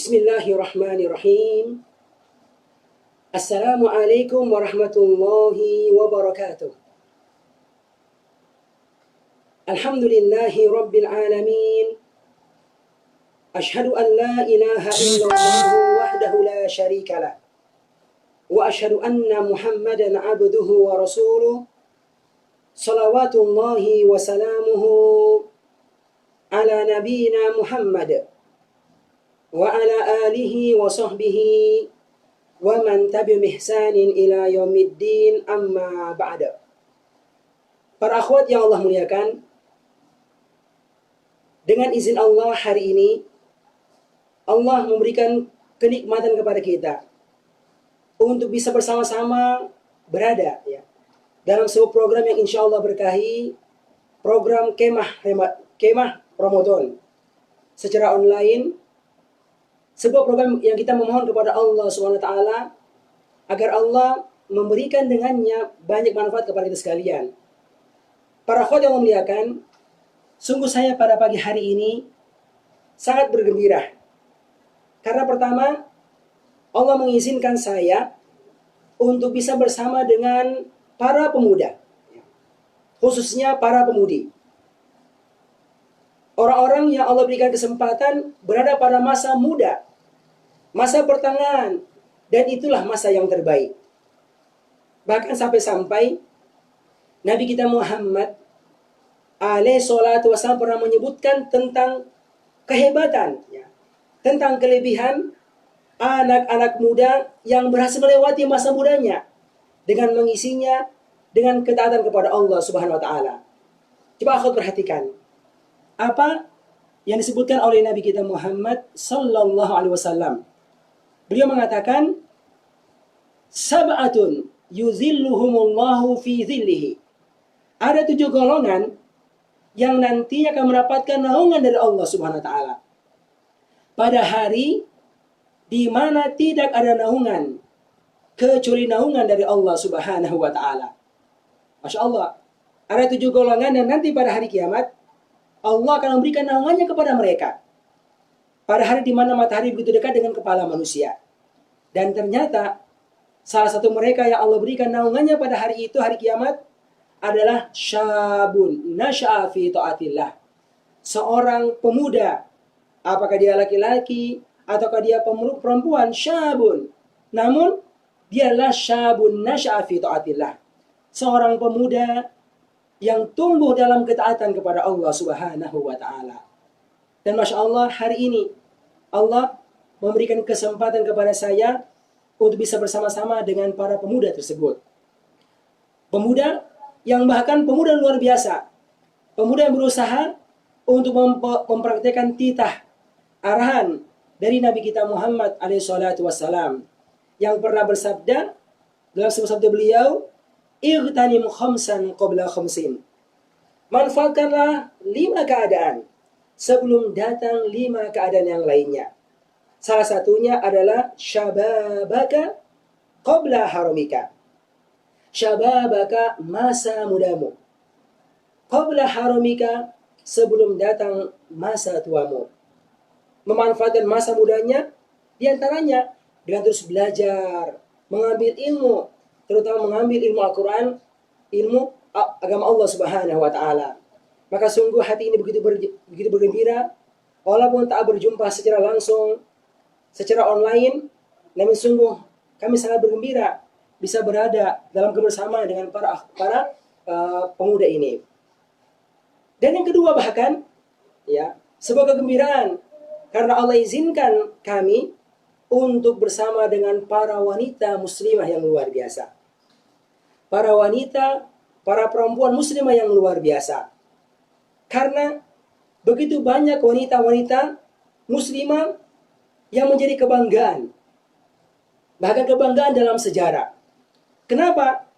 Bismillahirrahmanirrahim. Assalamualaikum warahmatullahi wabarakatuh. Alhamdulillahi rabbil alamin. Ashhadu an la ilaha illallah wahdahu la syarika lah. Wa ashhadu anna Muhammadan abduhu wa rasuluh. Salawatullahi wa salamuhu ala nabiyina Muhammad wa ala alihi wa sahbihi wa man tabi'ahum ihsanin ila yaumiddin, amma ba'da. Para akhwat yang Allah muliakan, dengan izin Allah hari ini Allah memberikan kenikmatan kepada kita untuk bisa bersama-sama berada dalam sebuah program yang insya Allah berkahi, program Kemah Ramadan secara online. Sebuah program yang kita memohon kepada Allah SWT agar Allah memberikan dengannya banyak manfaat kepada kita sekalian. Para akhwat yang memuliakan, sungguh saya pada pagi hari ini sangat bergembira. Karena pertama, Allah mengizinkan saya untuk bisa bersama dengan para pemuda, khususnya para pemudi. Orang-orang yang Allah berikan kesempatan berada pada masa muda, masa pertengahan, dan itulah masa yang terbaik. Bahkan sampai-sampai Nabi kita Muhammad alaihi salatu wassalam pernah menyebutkan tentang kehebatan, tentang kelebihan anak-anak muda yang berhasil melewati masa mudanya dengan mengisinya dengan ketaatan kepada Allah Subhanahu wa taala. Coba akhwat perhatikan apa yang disebutkan oleh Nabi kita Muhammad sallallahu alaihi wasallam. Beliau mengatakan, sab'atun yuzilluhumullahu fi zillihi. Ada 7 golongan yang nantinya akan mendapatkan naungan dari Allah Subhanahu wa taala pada hari di mana tidak ada naungan kecuali naungan dari Allah Subhanahu wa taala. Masya Allah, ada 7 golongan yang nanti pada hari kiamat Allah akan memberikan naungannya kepada mereka pada hari di mana matahari begitu dekat dengan kepala manusia. Dan ternyata salah satu mereka yang Allah berikan naungannya pada hari itu, hari kiamat, adalah syabun nasya'a fi ta'atillah. Seorang pemuda, apakah dia laki-laki ataukah dia perempuan, syabun, namun dia adalah syabun nasya'a fi ta'atillah. Seorang pemuda yang tumbuh dalam ketaatan kepada Allah Subhanahu wa taala. Dan Masya Allah, hari ini Allah memberikan kesempatan kepada saya untuk bisa bersama-sama dengan para pemuda tersebut. Pemuda yang bahkan pemuda luar biasa. Pemuda yang berusaha untuk mempraktikkan titah arahan dari Nabi kita Muhammad alaihi salatu wassalam yang pernah bersabda dalam sebuah sabda beliau, Igtanim khamsan qabla khamsin. Manfaatkanlah 5 keadaan sebelum datang 5 keadaan yang lainnya. Salah satunya adalah syababaka qabla haramika. Syababaka, masa mudamu. Qabla haramika, sebelum datang masa tuamu. Memanfaatkan masa mudanya diantaranya dengan terus belajar, mengambil ilmu, terutama mengambil ilmu Al-Quran, ilmu agama Allah Subhanahu wa taala. Maka sungguh hati ini begitu bergembira, walaupun tak berjumpa secara langsung, secara online, namun sungguh kami sangat bergembira bisa berada dalam kebersamaan dengan para pemuda ini. Dan yang kedua bahkan, sebuah kegembiraan karena Allah izinkan kami untuk bersama dengan para wanita muslimah yang luar biasa. Para wanita, para perempuan muslimah yang luar biasa. Karena begitu banyak wanita-wanita muslimah yang menjadi kebanggaan. Bahkan kebanggaan dalam sejarah. Kenapa?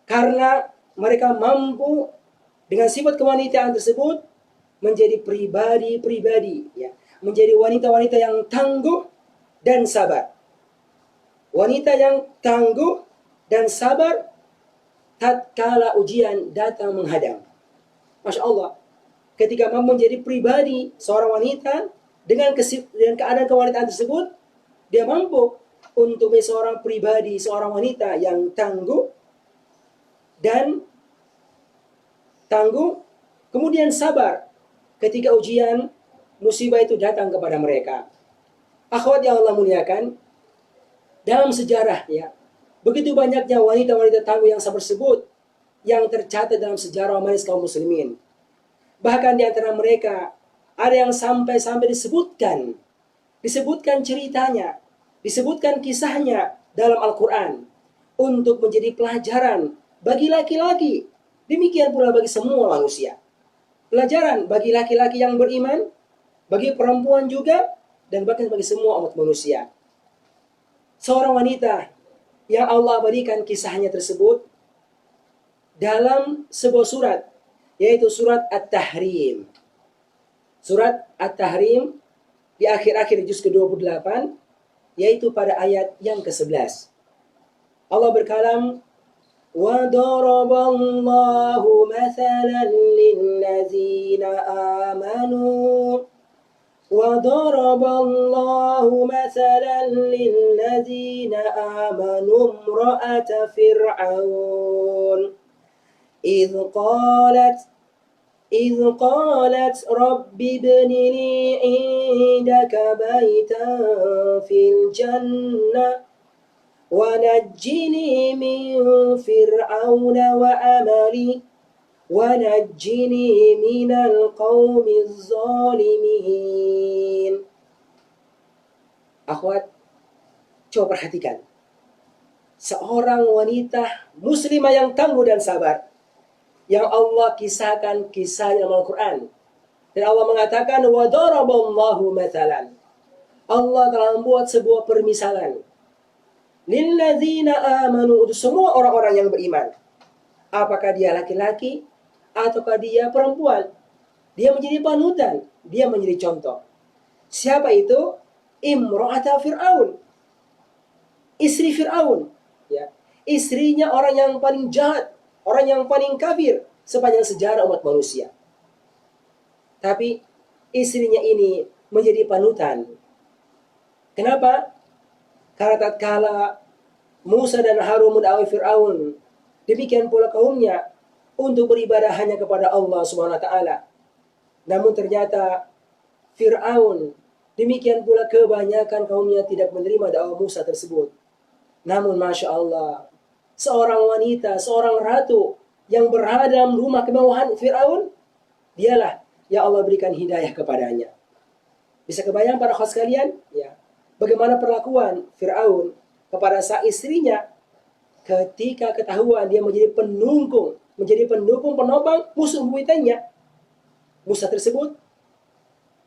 Karena mereka mampu dengan sifat kewanitaan tersebut menjadi pribadi-pribadi, menjadi wanita-wanita yang tangguh dan sabar. Wanita yang tangguh dan sabar tatkala ujian datang menghadang. Masya Allah, ketika mampu menjadi pribadi seorang wanita dengan keadaan kewanitaan tersebut, dia mampu untuk menjadi seorang pribadi, seorang wanita yang tangguh, kemudian sabar ketika ujian musibah itu datang kepada mereka. Akhwat yang Allah muliakan, dalam sejarah ya, begitu banyaknya wanita-wanita tangguh yang sabar tersebut yang tercatat dalam sejarah manis kaum muslimin. Bahkan di antara mereka ada yang sampai disebutkan ceritanya, disebutkan kisahnya dalam Al-Quran untuk menjadi pelajaran bagi laki-laki, demikian pula bagi semua manusia. Pelajaran bagi laki-laki yang beriman, bagi perempuan juga, dan bahkan bagi semua umat manusia. Seorang wanita yang Allah berikan kisahnya tersebut dalam sebuah surat, yaitu surat At-Tahrim. Surat At-Tahrim di akhir-akhir juz ke-28, yaitu pada ayat yang ke-11. Allah berkalam, وَضَرَبَ اللَّهُ مَثَلًا لِلَّذِينَ آمَنُوا وَضَرَبَ اللَّهُ مَثَلًا لِلَّذِينَ آمَنُوا امْرَأَةَ فِرْعَوْنَ إذ قالت رب ابن لي عندك بيتا في الجنة ونجني من فرعون وعمله ونجني من القوم الظالمين. Akhwat, coba perhatikan. Seorang wanita muslimah yang tangguh dan sabar, yang Allah kisahkan kisahnya dalam Al-Quran. Dan Allah mengatakan, وَضَرَبَ اللَّهُ مَثَلًا. Allah telah membuat sebuah permisalan. لِلَّذِينَ آمَنُوا, untuk semua orang-orang yang beriman. Apakah dia laki-laki ataukah dia perempuan, dia menjadi panutan, dia menjadi contoh. Siapa itu? Imra'ata Fir'aun, istri Fir'aun, ya. Istrinya orang yang paling jahat, orang yang paling kafir sepanjang sejarah umat manusia. Tapi istrinya ini menjadi panutan. Kenapa? Karena tatkala Musa dan Harun mendakwai Fir'aun, demikian pula kaumnya untuk beribadah hanya kepada Allah Subhanahu wa taala. Namun ternyata Fir'aun, demikian pula kebanyakan kaumnya tidak menerima dakwah Musa tersebut. Namun Masya Allah, seorang wanita, seorang ratu yang berada dalam rumah kemewahan Fir'aun, dialah yang Allah berikan hidayah kepadanya. Bisa kebayang para khas sekalian? Ya. Bagaimana perlakuan Fir'aun kepada sang istrinya ketika ketahuan dia menjadi pendukung penopang musuh buyutannya. Musa tersebut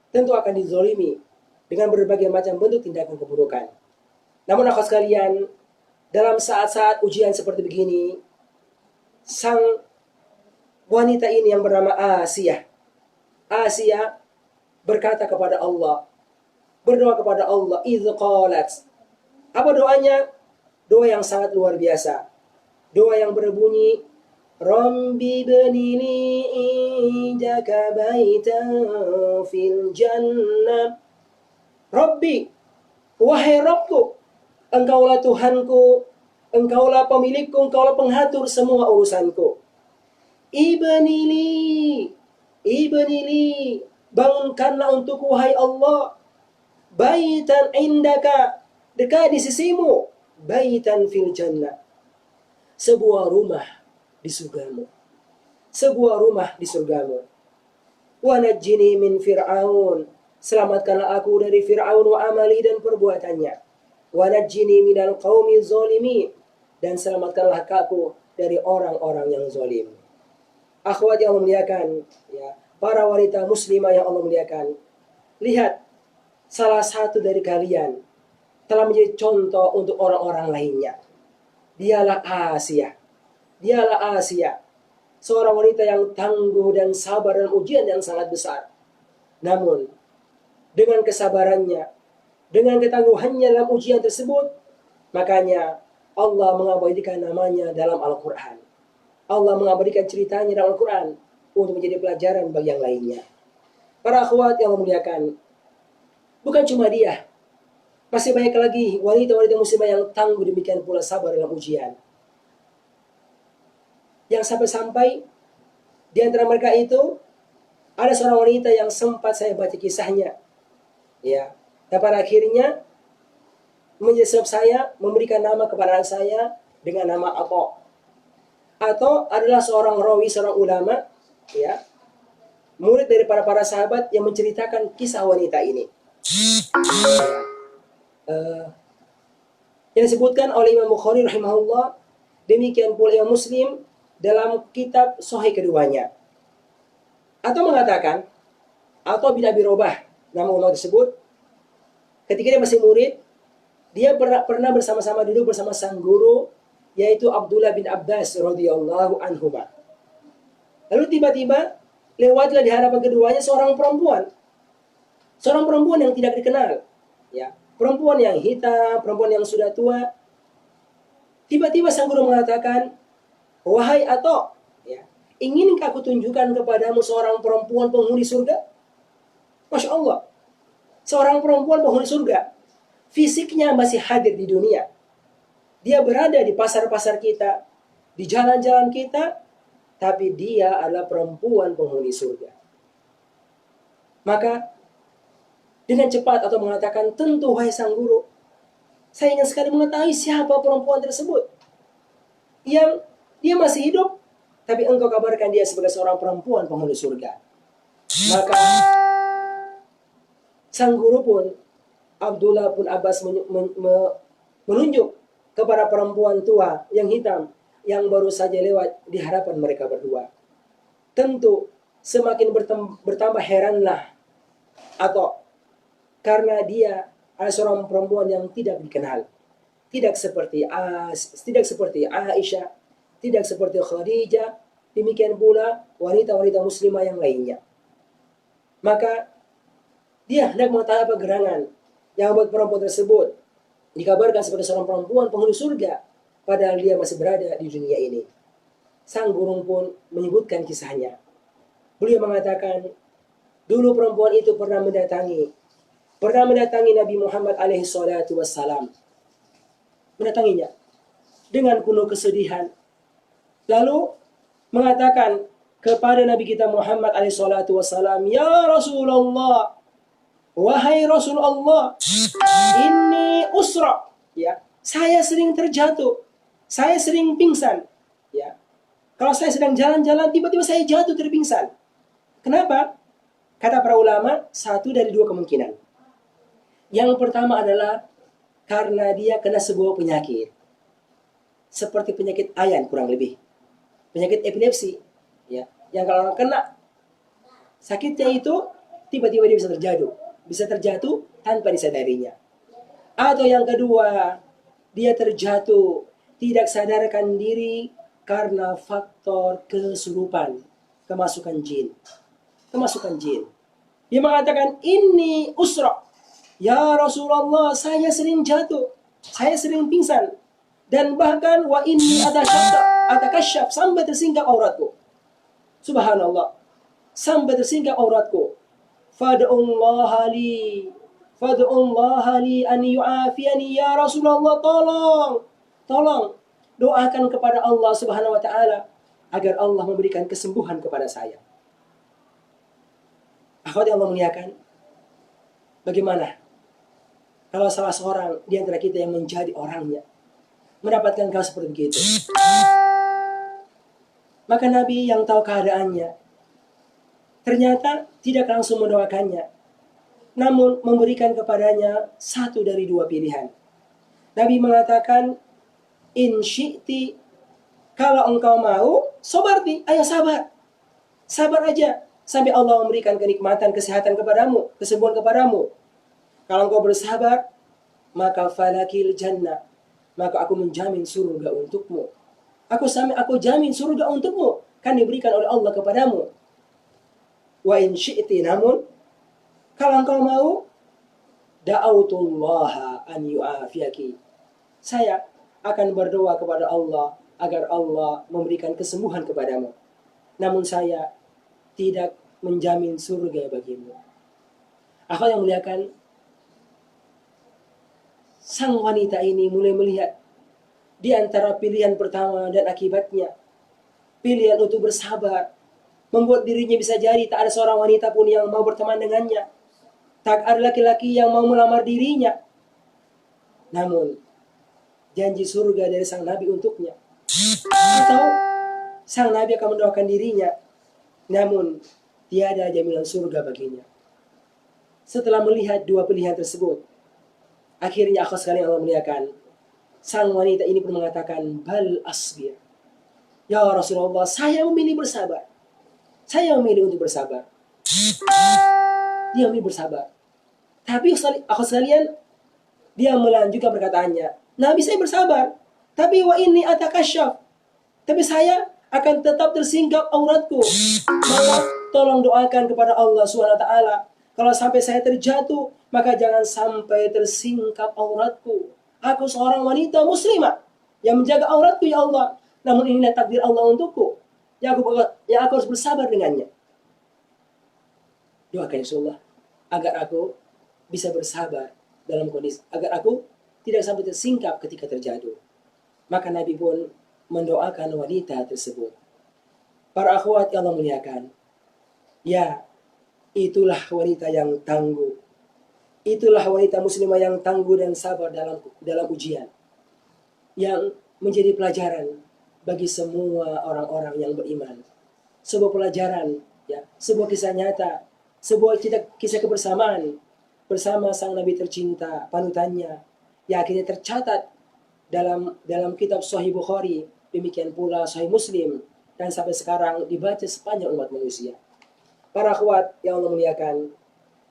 tentu akan dizolimi dengan berbagai macam bentuk tindakan keburukan. Namun akhwat sekalian, dalam saat-saat ujian seperti begini, sang wanita ini yang bernama Asiyah berkata kepada Allah, berdoa kepada Allah, idz qalat. Apa doanya? Doa yang sangat luar biasa. Doa yang berbunyi, Rabbi bnili indaka baitan fil jannah. Rabbi, wahai Rabbku, Engkaulah Tuhanku, Engkaulah pemilikku, Engkaulah penghatur semua urusanku. Ibnili, bangunkanlah untukku, wahai Allah, baitan indaka, dekat di sisimu, baitan fil jannah, sebuah rumah di surgamu. Sebuah rumah di surgamu. Wa najjini min Fir'aun, selamatkanlah aku dari Fir'aun wa amali, dan perbuatannya. Wa najjini minal qaumi zalimin, dan selamatkanlah aku dari orang-orang yang zalim. Akhwat yang Allah muliakan, ya, para wanita muslimah yang Allah muliakan, lihat, salah satu dari kalian telah menjadi contoh untuk orang-orang lainnya. Dialah Asiyah, seorang wanita yang tangguh dan sabar dalam ujian yang sangat besar. Namun, dengan kesabarannya, dengan ketangguhannya dalam ujian tersebut, makanya Allah mengabadikan namanya dalam Al-Quran. Allah mengabadikan ceritanya dalam Al-Quran untuk menjadi pelajaran bagi yang lainnya. Para akhwat yang memuliakan, Bukan cuma dia, masih banyak lagi wanita-wanita muslimah yang tangguh, demikian pula sabar dalam ujian. Yang sampai-sampai di antara mereka itu ada seorang wanita yang sempat saya baca kisahnya, ya. Dan pada akhirnya menjadi sebab saya memberikan nama kepada anak saya dengan nama Atau adalah seorang rawi, seorang ulama, ya, murid daripada para sahabat yang menceritakan kisah wanita ini. Yang disebutkan oleh Imam Bukhari rahimahullah, demikian pula Imam Muslim dalam kitab Sahih keduanya. Atau mengatakan, atau bin Abi Robah, nama ulama tersebut, ketika dia masih murid, dia pernah bersama-sama duduk bersama sang guru, yaitu Abdullah bin Abbas radhiyallahu anhu. Lalu tiba-tiba lewatlah di hadapan keduanya seorang perempuan yang tidak dikenal, ya, perempuan yang hitam, perempuan yang sudah tua. Tiba-tiba sang guru mengatakan, wahai Ato, ya, inginkah aku tunjukkan kepadamu seorang perempuan penghuni surga? Masya Allah, seorang perempuan penghuni surga, fisiknya masih hadir di dunia. Dia berada di pasar-pasar kita, di jalan-jalan kita, tapi dia adalah perempuan penghuni surga. Maka dengan cepat atau mengatakan, tentu wahai sang guru, saya ingin sekali mengetahui siapa perempuan tersebut yang dia masih hidup, tapi engkau kabarkan dia sebagai seorang perempuan penghuni surga. Maka sang guru pun, Abdullah pun Abbas menunjuk kepada perempuan tua yang hitam yang baru saja lewat di hadapan mereka berdua. Tentu semakin bertambah heranlah atau karena dia adalah seorang perempuan yang tidak dikenal. Tidak seperti Aisyah, tidak seperti Khadijah, demikian pula wanita-wanita muslimah yang lainnya. Maka dia hendak mengetahui apa gerangan yang membuat perempuan tersebut dikabarkan sebagai seorang perempuan penghuni surga, padahal dia masih berada di dunia ini. Sang guru pun menyebutkan kisahnya. Beliau mengatakan, dulu perempuan itu pernah mendatangi Nabi Muhammad alaihi salatu wassalam. Mendatanginya dengan penuh kesedihan. Lalu mengatakan kepada Nabi kita Muhammad alaihi salatu wassalam, ya Rasulullah, wahai Rasulullah, ini usra, ya, saya sering terjatuh, saya sering pingsan, ya. Kalau saya sedang jalan-jalan, tiba-tiba saya jatuh terpingsan. Kenapa? Kata para ulama, satu dari dua kemungkinan. Yang pertama adalah karena dia kena sebuah penyakit, seperti penyakit ayan kurang lebih, penyakit epilepsi, ya, yang kalau orang kena sakitnya itu tiba-tiba dia bisa terjatuh tanpa disadarinya. Atau yang kedua, dia terjatuh tidak sadarkan diri karena faktor kesurupan, kemasukan jin. Dia mengatakan, ini usra, ya Rasulullah, saya sering jatuh, saya sering pingsan, dan bahkan wa inni atakasyaf, sampai tersingkap auratku. Subhanallah, sampai tersingkap auratku. Fad'ullaha li an yu'afiyani ya Rasulullah, tolong doakan kepada Allah Subhanahu wa taala agar Allah memberikan kesembuhan kepada saya. Akhwat yang Allah muliakan, bagaimana kalau salah seorang di antara kita yang menjadi orangnya mendapatkan hal seperti begitu? Maka Nabi yang tahu keadaannya ternyata tidak langsung mendoakannya, namun memberikan kepadanya satu dari dua pilihan. Nabi mengatakan, in syi'ti, kalau engkau mau, sobarti, ayo sabar. Sabar aja, sampai Allah memberikan kenikmatan, kesehatan kepadamu, kesembuhan kepadamu. Kalau engkau bersabar, maka falakil jannah, maka aku menjamin surga untukmu. Aku jamin surga untukmu, kan diberikan oleh Allah kepadamu. Wa in syi'ti, namun kalau engkau mau, da'autullaha an yu'afiyaki, saya akan berdoa kepada Allah agar Allah memberikan kesembuhan kepadamu, namun saya tidak menjamin surga bagimu. Akhwat yang muliakan, sang wanita ini mulai melihat di antara pilihan pertama dan akibatnya, pilihan untuk bersabar, membuat dirinya bisa jadi tak ada seorang wanita pun yang mau berteman dengannya. Tak ada laki-laki yang mau melamar dirinya. Namun, janji surga dari sang Nabi untuknya. Atau sang Nabi akan mendoakan dirinya, namun tiada jaminan surga baginya. Setelah melihat dua pilihan tersebut, akhirnya akhwat sekalian Allah muliakan, sang wanita ini pun mengatakan, bal asbir. Ya Rasulullah, saya memilih bersabar. Saya memilih untuk bersabar. Dia memilih bersabar. Tapi akhwat sekalian, dia melanjutkan perkataannya, Nabi saya bersabar, tapi wa inni atakasyaf. Tapi saya akan tetap tersingkap auratku. Maka tolong doakan kepada Allah SWT. Kalau sampai saya terjatuh, maka jangan sampai tersingkap auratku. Aku seorang wanita muslimah yang menjaga auratku ya Allah. Namun inilah takdir Allah untukku. Yang aku harus bersabar dengannya. Doakan insyaallah agar aku bisa bersabar dalam kondisi, agar aku tidak sampai tersingkap ketika terjatuh. Maka Nabi pun mendoakan wanita tersebut. Para akhwat yang Allah muliakan, ya, itulah wanita yang tangguh. Itulah wanita muslimah yang tangguh dan sabar dalam ujian. Yang menjadi pelajaran bagi semua orang-orang yang beriman. Sebuah pelajaran, ya, sebuah kisah nyata, sebuah kisah kebersamaan bersama sang Nabi tercinta, panutannya, yang akhirnya tercatat dalam kitab Sahih Bukhari, demikian pula Sahih Muslim, dan sampai sekarang dibaca sepanjang umat manusia. Para akhwat yang Allah muliakan,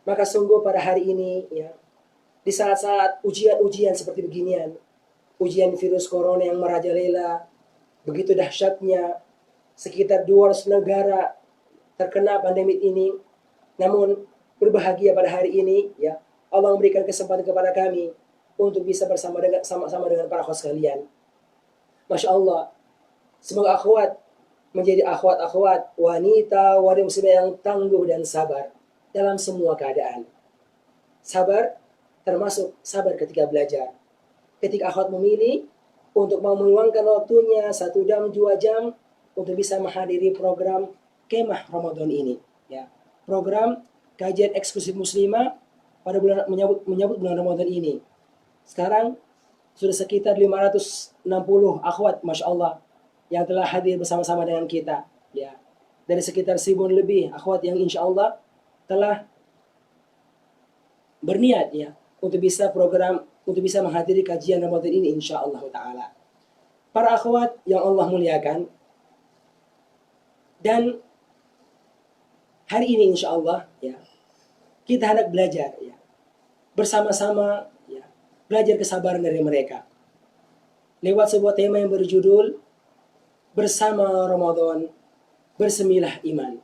maka sungguh pada hari ini, ya, di saat-saat ujian-ujian seperti beginian, ujian virus corona yang merajalela, begitu dahsyatnya, sekitar 200 negara terkena pandemi ini, namun berbahagia pada hari ini, ya, Allah memberikan kesempatan kepada kami untuk bisa bersama dengan para akhwat sekalian. Masya Allah, semoga akhwat menjadi akhwat-akhwat wanita muslimah yang tangguh dan sabar dalam semua keadaan. Sabar termasuk sabar ketika belajar. Ketika akhwat memilih untuk mau meluangkan waktunya 1 jam, 2 jam untuk bisa menghadiri program Kemah Ramadan ini, ya. Program kajian eksklusif muslimah pada bulan menyambut bulan Ramadan ini. Sekarang sudah sekitar 560 akhwat, Masya Allah, yang telah hadir bersama-sama dengan kita, ya. Dari sekitar 1000 lebih akhwat yang insya Allah telah berniat, ya, untuk bisa menghadiri kajian Ramadan ini insya Allah ta'ala. Para akhwat yang Allah muliakan, dan hari ini insya Allah, ya, kita hendak belajar, ya, bersama-sama, ya, belajar kesabaran dari mereka lewat sebuah tema yang berjudul Bersama Ramadan Bersemilah Iman.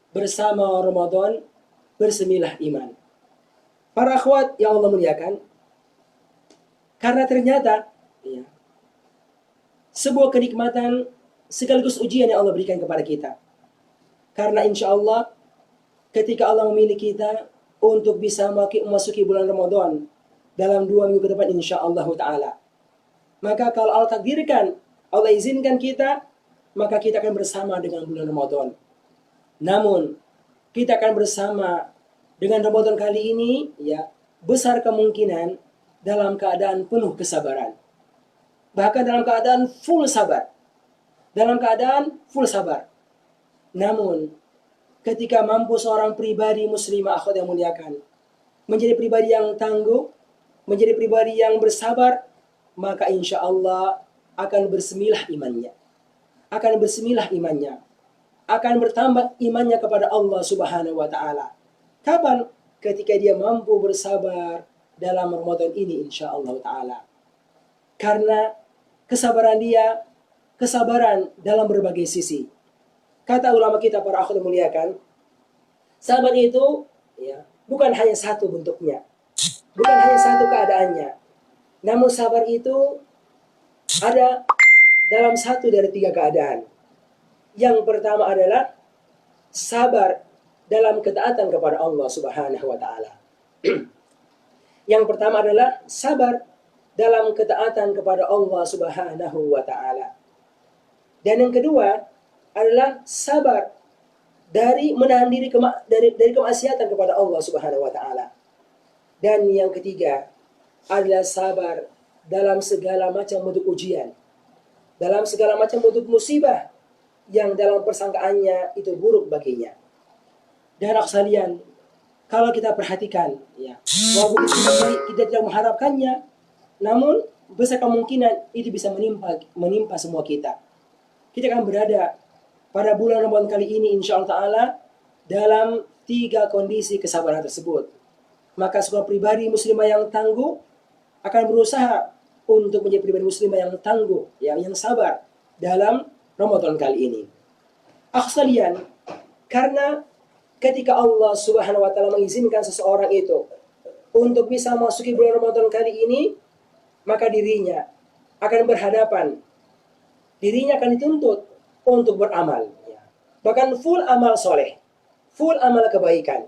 Bersama Ramadan Bersemilah Iman. Para akhwat yang Allah muliakan, karena ternyata, ya, sebuah kenikmatan sekaligus ujian yang Allah berikan kepada kita. Karena insya Allah ketika Allah memilih kita untuk bisa memasuki bulan Ramadan dalam 2 minggu ke depan insya Allah ta'ala, maka kalau Allah takdirkan, Allah izinkan kita, maka kita akan bersama dengan bulan Ramadan. Namun kita akan bersama dengan Ramadan kali ini, ya, besar kemungkinan dalam keadaan penuh kesabaran. Bahkan dalam keadaan full sabar. Dalam keadaan full sabar. Namun ketika mampu seorang pribadi muslimah akhwat yang muliakan menjadi pribadi yang tangguh, menjadi pribadi yang bersabar, maka insya Allah akan bersemilah imannya. Akan bersemilah imannya. Akan bertambah imannya kepada Allah Subhanahu wa ta'ala. Kapan? Ketika dia mampu bersabar dalam Ramadan ini insya Allah ta'ala. Karena kesabaran dia, kesabaran dalam berbagai sisi. Kata ulama kita para akhwat muliakan, sabar itu, ya, bukan hanya satu bentuknya, bukan hanya satu keadaannya. Namun sabar itu ada dalam 1 dari 3 keadaan. Yang pertama adalah sabar dalam ketaatan kepada Allah Subhanahu wa ta'ala. Yang pertama adalah sabar dalam ketaatan kepada Allah Subhanahu wa taala. Dan yang kedua adalah sabar dari menahan diri dari kemaksiatan kepada Allah Subhanahu wa taala. Dan yang ketiga adalah sabar dalam segala macam bentuk ujian, dalam segala macam bentuk musibah yang dalam persangkaannya itu buruk baginya. Dan anak sekalian, kalau kita perhatikan, ya, walaupun kita tidak mengharapkannya, namun besar kemungkinan itu bisa menimpa semua kita. Kita akan berada pada bulan Ramadan kali ini insya Allah Ta'ala dalam 3 kondisi kesabaran tersebut. Maka seorang pribadi muslimah yang tangguh akan berusaha untuk menjadi pribadi muslimah yang tangguh, yang sabar dalam Ramadan kali ini. Sekalian, karena ketika Allah Subhanahu wa taala mengizinkan seseorang itu untuk bisa memasuki bulan Ramadan kali ini, maka dirinya akan berhadapan, dirinya akan dituntut untuk beramal, bahkan full amal soleh, full amal kebaikan,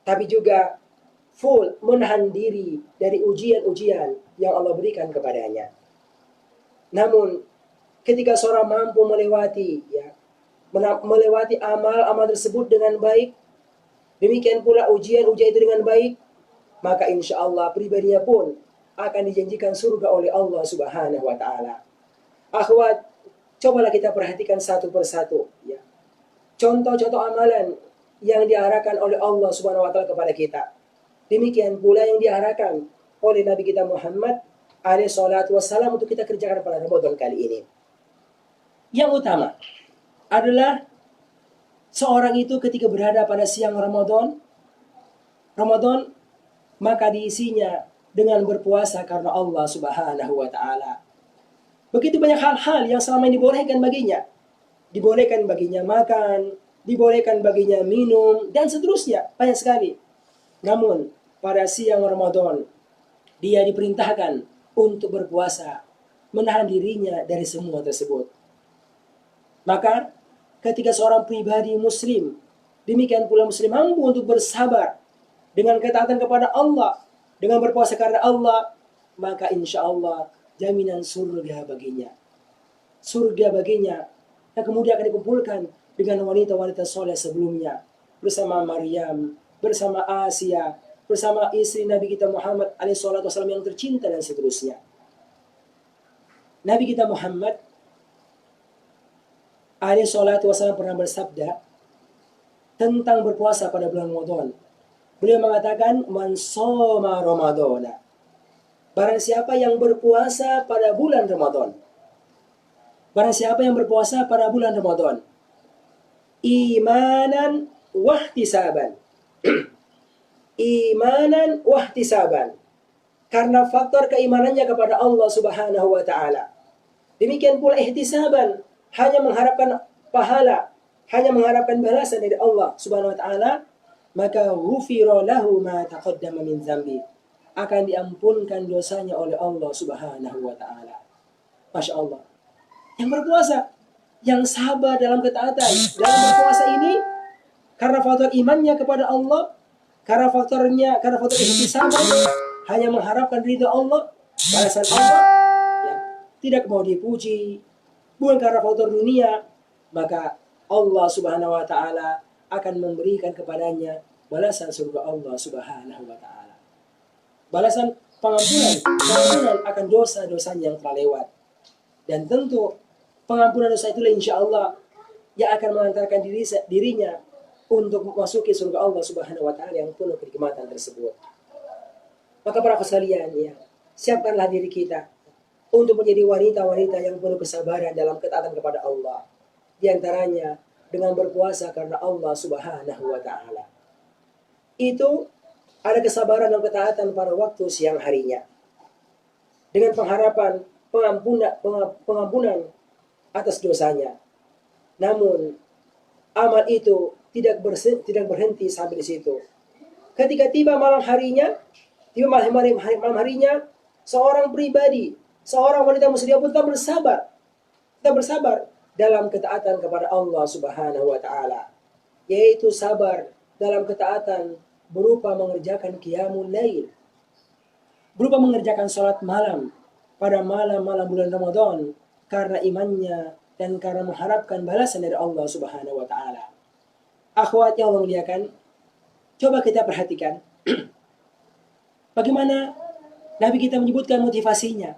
tapi juga full menahan diri dari ujian-ujian yang Allah berikan kepadanya. Namun ketika seorang mampu melewati amal-amal tersebut dengan baik, demikian pula ujian-ujian itu dengan baik, maka insya Allah pribadinya pun akan dijanjikan surga oleh Allah Subhanahu wa taala. Akhwat, cobalah kita perhatikan satu persatu, ya, contoh-contoh amalan yang diarahkan oleh Allah Subhanahu wa taala kepada kita. Demikian pula yang diarahkan oleh Nabi kita Muhammad alaihi salatu wassalam untuk kita kerjakan pada Ramadan kali ini. Yang utama adalah seorang itu ketika berada pada siang Ramadan, maka diisinya dengan berpuasa karena Allah Subhanahu wa taala. Begitu banyak hal-hal yang selama ini dibolehkan baginya. Dibolehkan baginya makan, dibolehkan baginya minum, dan seterusnya, banyak sekali. Namun pada siang Ramadan dia diperintahkan untuk berpuasa, menahan dirinya dari semua tersebut. Maka ketika seorang pribadi muslim, demikian pula muslim mampu untuk bersabar dengan ketaatan kepada Allah, dengan berpuasa karena Allah, maka insya Allah jaminan surga baginya. Surga baginya yang kemudian akan dikumpulkan dengan wanita-wanita soleh sebelumnya, bersama Maryam, bersama Asia, bersama istri Nabi kita Muhammad alaihissalam yang tercinta, dan seterusnya. Nabi kita Muhammad alaihissalam pernah bersabda tentang berpuasa pada bulan Ramadan. Beliau mengatakan, man shoma Ramadana, barang siapa yang berpuasa pada bulan Ramadan, barang siapa yang berpuasa pada bulan Ramadan, imanan wahtisaban, imanan wahtisaban, karena faktor keimanannya kepada Allah Subhanahu wa taala. Demikian pula ihtisaban, hanya mengharapkan pahala, hanya mengharapkan balasan dari Allah Subhanahu wa taala, maka ghufira lahu ma taqaddama min dzambi, akan diampunkan dosanya oleh Allah Subhanahu wa taala. Masya Allah. Yang berpuasa, yang sabar dalam ketaatan, dalam berpuasa ini karena faktor imannya kepada Allah, karena faktor ihtisaban, hanya mengharapkan ridha Allah, balasan Allah, ya, tidak mau dipuji, bukan karena faktor dunia, maka Allah Subhanahu wa taala akan memberikan kepadanya balasan surga Allah Subhanahu wa taala. Balasan pengampunan akan dosa-dosanya yang telah lewat. Dan tentu pengampunan dosa itulah insya Allah yang akan mengantarkan dirinya untuk memasuki surga Allah Subhanahu wa taala yang penuh kenikmatan tersebut. Maka para sekalian, ya, siapkanlah diri kita untuk menjadi wanita-wanita yang penuh kesabaran dalam ketaatan kepada Allah. Di antaranya dengan berpuasa karena Allah Subhanahu wa taala. Itu ada kesabaran dan ketaatan pada waktu siang harinya, dengan pengharapan pengampunan atas dosanya. Namun amal itu tidak berhenti sampai di situ. Ketika tiba malam harinya, seorang pribadi, seorang wanita muslimah pun tetap bersabar dalam ketaatan kepada Allah Subhanahu wa taala, yaitu sabar dalam ketaatan berupa mengerjakan qiyamul lail, berupa mengerjakan sholat malam pada malam-malam bulan Ramadan karena imannya dan karena mengharapkan balasan dari Allah Subhanahu wa taala. Akhwat yang Allah muliakan, coba kita perhatikan bagaimana Nabi kita menyebutkan motivasinya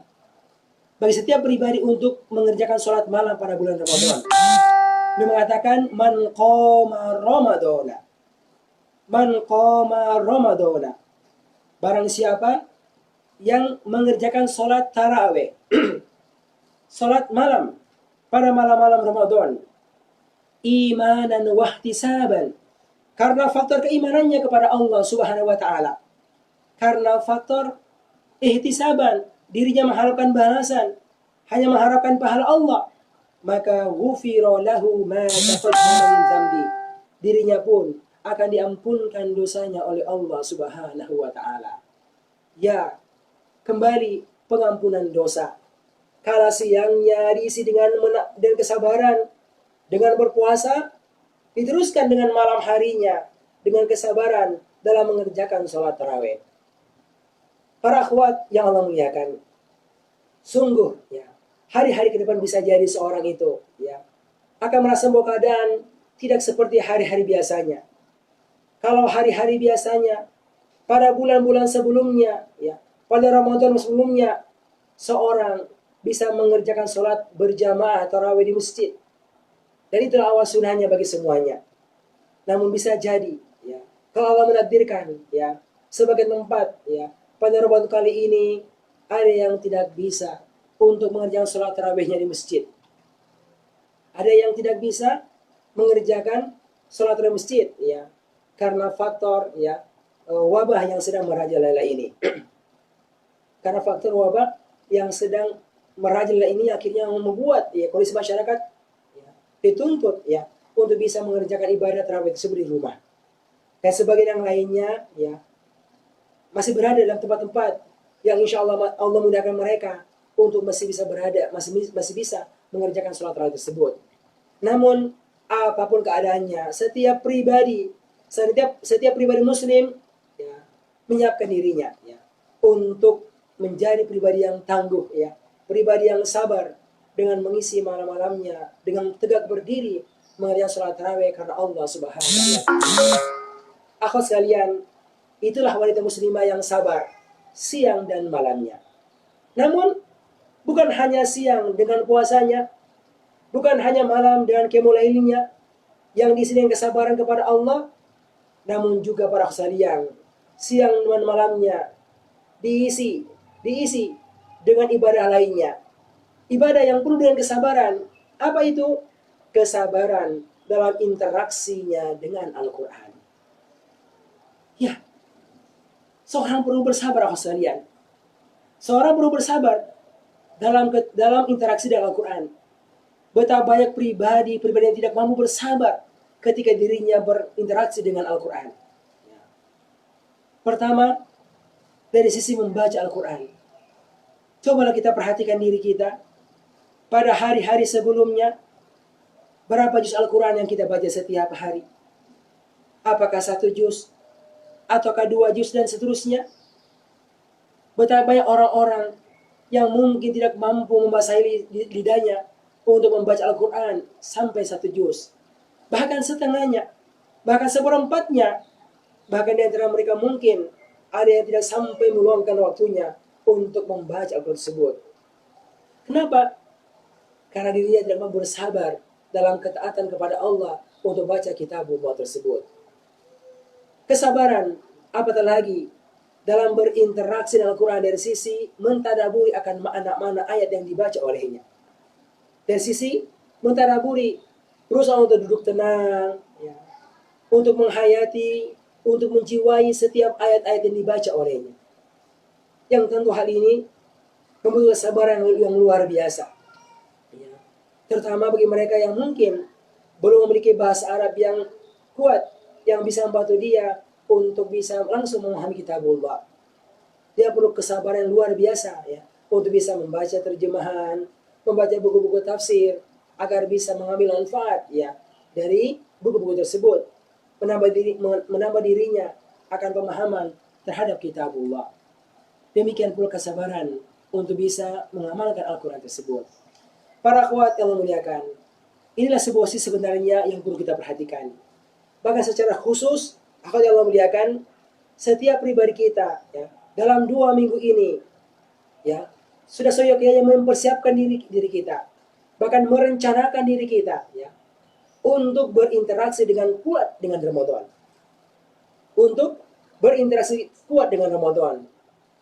bagi setiap pribadi untuk mengerjakan sholat malam pada bulan Ramadan. Dia mengatakan man qama ramadana. Man qama ramadana. Barang siapa yang mengerjakan sholat tarawih, sholat malam pada malam-malam Ramadan, imanan wahtisaban, karena faktor keimanannya kepada Allah Subhanahu wa taala, karena faktor ihtisaban, dirinya mengharapkan balasan, hanya mengharapkan pahala Allah, maka ghufira lahu ma taqaddama min dzambi, dirinya pun akan diampunkan dosanya oleh Allah Subhanahu wa taala. Ya, kembali pengampunan dosa. Kala siangnya diisi dengan kesabaran, dengan berpuasa, diteruskan dengan malam harinya dengan kesabaran dalam mengerjakan sholat tarawih. Para akhwat yang Allah muliakan, sungguh ya, hari-hari ke depan bisa jadi seorang itu ya akan merasa bahwa keadaan tidak seperti hari-hari biasanya. Kalau hari-hari biasanya pada bulan-bulan sebelumnya ya, pada Ramadan sebelumnya, seorang bisa mengerjakan sholat berjamaah tarawih di masjid. Dan itulah awal sunnahnya bagi semuanya. Namun bisa jadi, ya, kalau Allah menakdirkan, ya, sebagai tempat, ya, pada Ramadan kali ini ada yang tidak bisa untuk mengerjakan sholat tarawihnya di masjid. Ada yang tidak bisa mengerjakan sholat tarawih masjid, ya, karena faktor, ya, wabah yang sedang merajalela ini. Karena faktor wabah yang sedang merajalela ini akhirnya membuat ya kondisi masyarakat ya, dituntut ya untuk bisa mengerjakan ibadah tarawih tersebut di rumah. Dan sebagian yang lainnya ya masih berada dalam tempat-tempat yang insya Allah Allah mudahkan mereka untuk masih bisa berada, masih bisa mengerjakan sholat tarawih tersebut. Namun apapun keadaannya, setiap pribadi muslim ya, menyiapkan dirinya ya untuk menjadi pribadi yang tangguh ya, pribadi yang sabar dengan mengisi malam-malamnya dengan tegak berdiri mengerjakan sholat tarawih karena Allah Subhanahu wa taala. Akhwat sekalian, itulah wanita muslimah yang sabar siang dan malamnya. Namun bukan hanya siang dengan puasanya, bukan hanya malam dengan qiyamulailnya yang diisi dengan kesabaran kepada Allah, namun juga para sekalian, siang dan malamnya diisi dengan ibadah lainnya. Ibadah yang penuh dengan kesabaran. Apa itu? Kesabaran dalam interaksinya dengan Al-Quran. Ya, seorang perlu bersabar, sekalian. Seorang perlu bersabar dalam interaksi dengan Al-Quran. Betapa banyak pribadi yang tidak mampu bersabar ketika dirinya berinteraksi dengan Al-Quran. Pertama, dari sisi membaca Al-Quran. Cobalah kita perhatikan diri kita. Pada hari-hari sebelumnya, berapa juz Al-Quran yang kita baca setiap hari? Apakah 1 juz? Ataukah 2 juz dan seterusnya? Betapa banyak orang-orang yang mungkin tidak mampu membasahi lidahnya untuk membaca Al-Quran sampai 1 juz. Bahkan setengahnya, bahkan seperempatnya. Bahkan di antara mereka mungkin ada yang tidak sampai meluangkan waktunya untuk membaca Al-Quran tersebut. Kenapa? Karena dirinya tidak mampu bersabar dalam ketaatan kepada Allah untuk baca kitabullah tersebut. Kesabaran, apatah lagi dalam berinteraksi dengan Al-Quran dari sisi mentadaburi akan makna-makna ayat yang dibaca olehnya. Dari sisi mentadaburi, berusaha untuk duduk tenang, ya, untuk menghayati, untuk menjiwai setiap ayat-ayat yang dibaca olehnya. Yang tentu hal ini membutuhkan kesabaran yang luar biasa. Ya. Terutama bagi mereka yang mungkin belum memiliki bahasa Arab yang kuat, yang bisa membantu dia untuk bisa langsung memahami kitabullah. Dia perlu kesabaran yang luar biasa ya, untuk bisa membaca terjemahan, membaca buku-buku tafsir, agar bisa mengambil manfaat ya dari buku-buku tersebut. Menambah dirinya akan pemahaman terhadap kitabullah. Demikian pula kesabaran untuk bisa mengamalkan Al-Quran tersebut. Para akhwat yang memuliakan, inilah sebuah sisi sebenarnya yang perlu kita perhatikan. Bahkan secara khusus, akhwat yang memuliakan, setiap pribadi kita ya, dalam 2 minggu ini ya sudah seyogyanya mempersiapkan diri kita, bahkan merencanakan diri kita ya untuk berinteraksi dengan kuat dengan Ramadan. Untuk berinteraksi kuat dengan Ramadan.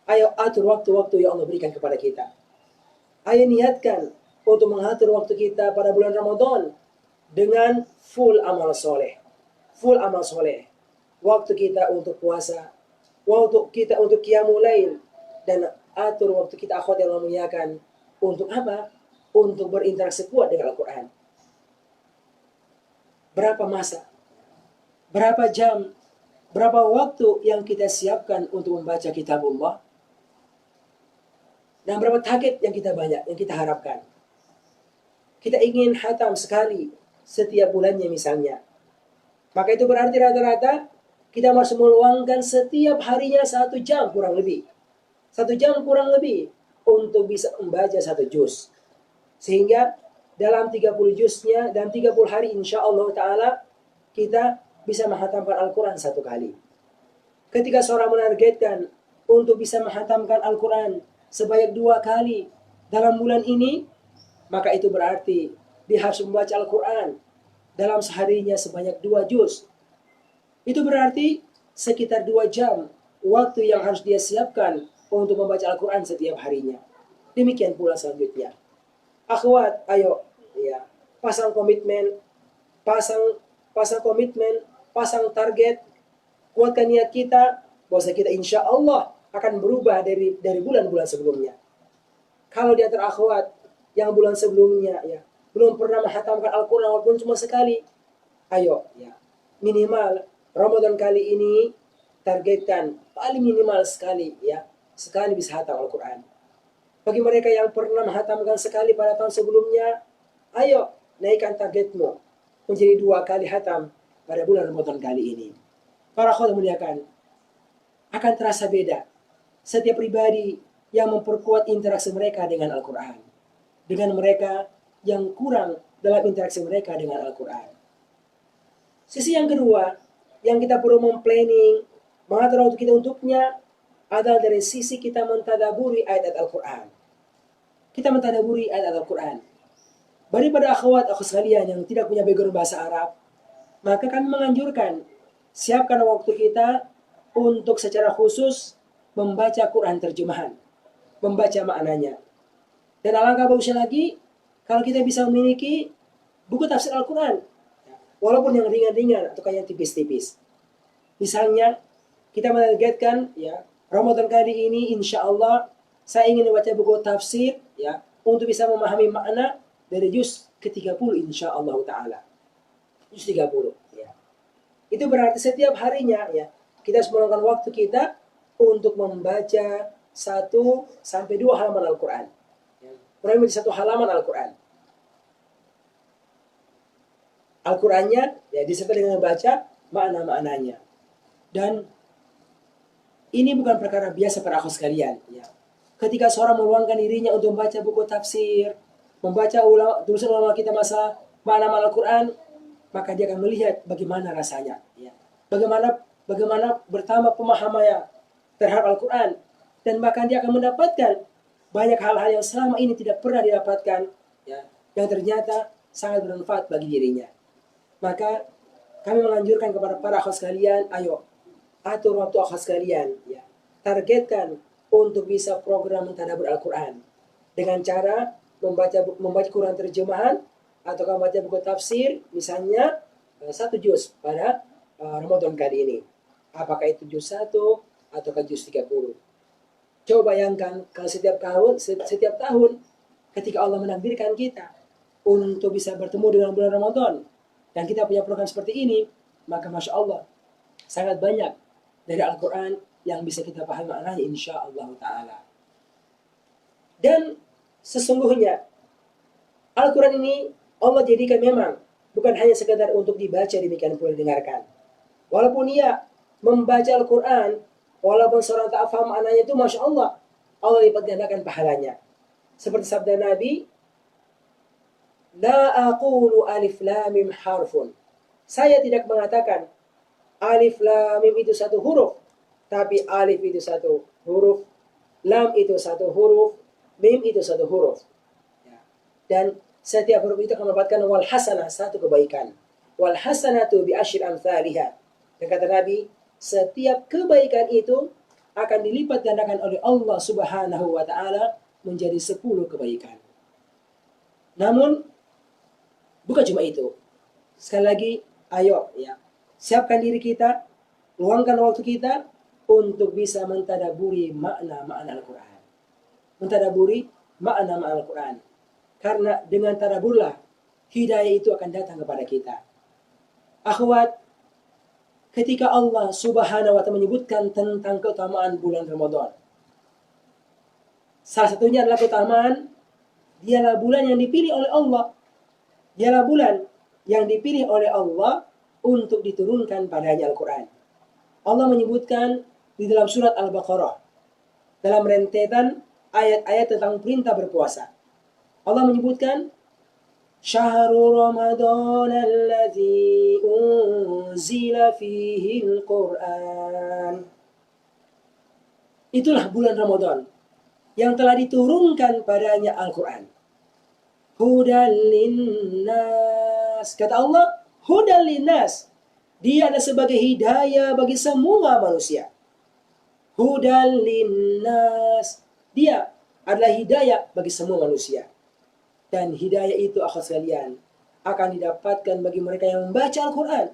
Ayo atur waktu-waktu yang Allah berikan kepada kita. Ayo niatkan untuk mengatur waktu kita pada bulan Ramadan dengan full amal soleh. Full amal soleh. Waktu kita untuk puasa, waktu kita untuk qiyamul lail, dan atur waktu kita akhwat yang Allah muliakan untuk apa? Untuk berinteraksi kuat dengan Al-Quran. Berapa masa? Berapa jam? Berapa waktu yang kita siapkan untuk membaca kitabullah? Dan berapa target yang kita harapkan? Kita ingin hatam sekali setiap bulannya misalnya. Maka itu berarti rata-rata kita harus meluangkan setiap harinya 1 jam kurang lebih. 1 jam kurang lebih untuk bisa membaca 1 juz. Sehingga dalam 30 juznya dan 30 hari insya Allah Ta'ala kita bisa menghatamkan Al-Quran 1 kali. Ketika seorang menargetkan untuk bisa menghatamkan Al-Quran sebanyak 2 kali dalam bulan ini, maka itu berarti dia harus membaca Al-Quran dalam seharinya sebanyak 2 juz. Itu berarti sekitar 2 jam waktu yang harus dia siapkan untuk membaca Al-Quran setiap harinya. Demikian pula selanjutnya. Akhwat, ayo ya, pasang komitmen, pasang target, kuatkan niat kita bahwa kita insya Allah akan berubah dari bulan-bulan sebelumnya. Kalau di antara akhwat yang bulan sebelumnya ya belum pernah menghatamkan Al-Quran walaupun cuma sekali, ayo ya minimal Ramadan kali ini targetkan paling minimal sekali ya, sekali bisa hatam Al-Quran. Bagi mereka yang pernah menghatamkan sekali pada tahun sebelumnya, ayo naikkan targetmu menjadi 2 kali hatam pada bulan Ramadan kali ini. Para akhwat muliakan, akan terasa beda setiap pribadi yang memperkuat interaksi mereka dengan Al-Quran, dengan mereka yang kurang dalam interaksi mereka dengan Al-Quran. Sisi yang kedua, yang kita perlu memplanning, mengatur waktu kita untuknya, adalah dari sisi kita mentadaburi ayat-ayat Al-Quran. Kita mentadaburi ayat-ayat Al-Quran. Daripada akhwat sekalian yang tidak punya background bahasa Arab, maka kami menganjurkan, siapkan waktu kita untuk secara khusus membaca Quran terjemahan, membaca maknanya. Dan alangkah bagusnya lagi kalau kita bisa memiliki buku tafsir Al-Quran, walaupun yang ringan-ringan atau yang tipis-tipis. Misalnya kita menargetkan ya Ramadan kali ini insya Allah saya ingin membaca buku tafsir ya untuk bisa memahami makna dari juz ke-30 insya Allah Ta'ala. Juz 30 ya. Itu berarti setiap harinya ya kita harus meluangkan waktu kita untuk membaca 1 sampai 2 halaman Al-Quran. Kurang lebih 1 halaman Al-Quran. Al-Qurannya ya disertai dengan membaca makna-maknanya. Dan ini bukan perkara biasa para akhwat sekalian. Ya. Ketika seorang meluangkan dirinya untuk membaca buku tafsir, membaca tulisan ulama kita masa makna Al-Quran, maka dia akan melihat bagaimana rasanya. Ya. Bagaimana bertambah pemahamannya terhadap Al-Quran. Dan bahkan dia akan mendapatkan banyak hal-hal yang selama ini tidak pernah didapatkan. Ya, yang ternyata sangat bermanfaat bagi dirinya. Maka kami menganjurkan kepada para akhwat sekalian, ayo atur waktu akhwat sekalian. Ya. Targetkan untuk bisa program mentadabbur Al-Quran. Dengan cara membaca Quran terjemahan atau membaca buku tafsir, misalnya 1 juz pada Ramadan kali ini. Apakah itu juz 1 atau juz 30. Coba bayangkan kalau setiap tahun ketika Allah menakdirkan kita untuk bisa bertemu dengan bulan Ramadan dan kita punya program seperti ini, maka Masya Allah sangat banyak dari Al-Quran yang bisa kita pahami maknanya insya Allah Ta'ala. Dan sesungguhnya Al-Quran ini Allah jadikan memang bukan hanya sekadar untuk dibaca, demikian pula didengarkan. Walaupun ia membaca Al-Quran Walaupun seorang tak paham maknanya itu, Masya Allah, Allah lipat gandakan pahalanya. Seperti sabda Nabi, La aqulu alif lam mim harfun. Saya tidak mengatakan alif lam mim itu satu huruf, tapi alif itu satu huruf, lam itu satu huruf, mim itu satu huruf. Ya. Dan setiap huruf itu akan mendapatkan wal hasanah, satu kebaikan. Wal hasanatu bi asyri amsalihha. Dan kata Nabi, setiap kebaikan itu akan dilipat gandakan oleh Allah Subhanahu wa taala menjadi 10 kebaikan. Namun bukan cuma itu. Sekali lagi, ayo ya, siapkan diri kita, luangkan waktu kita untuk bisa mentadaburi makna-makna Al-Quran. Mentadaburi makna-makna Al-Quran. Karena dengan tadaburlah, hidayah itu akan datang kepada kita. Akhwat, ketika Allah Subhanahu wa ta'ala menyebutkan tentang keutamaan bulan Ramadan, salah satunya adalah keutamaan, dialah bulan yang dipilih oleh Allah. Dialah bulan yang dipilih oleh Allah untuk diturunkan padanya Al-Quran. Allah menyebutkan di dalam surat Al-Baqarah, dalam rentetan ayat-ayat tentang perintah berpuasa. Allah menyebutkan, Syahrul Ramadan alladzi unzila fihi al-Quran. Itulah bulan Ramadan yang telah diturunkan padanya Al-Quran. Hudan linnas. Kata Allah, hudan linnas. Dia adalah sebagai hidayah bagi semua manusia. Hudan linnas. Dia adalah hidayah bagi semua manusia. Dan hidayah itu, akhwat sekalian, akan didapatkan bagi mereka yang membaca Al-Quran,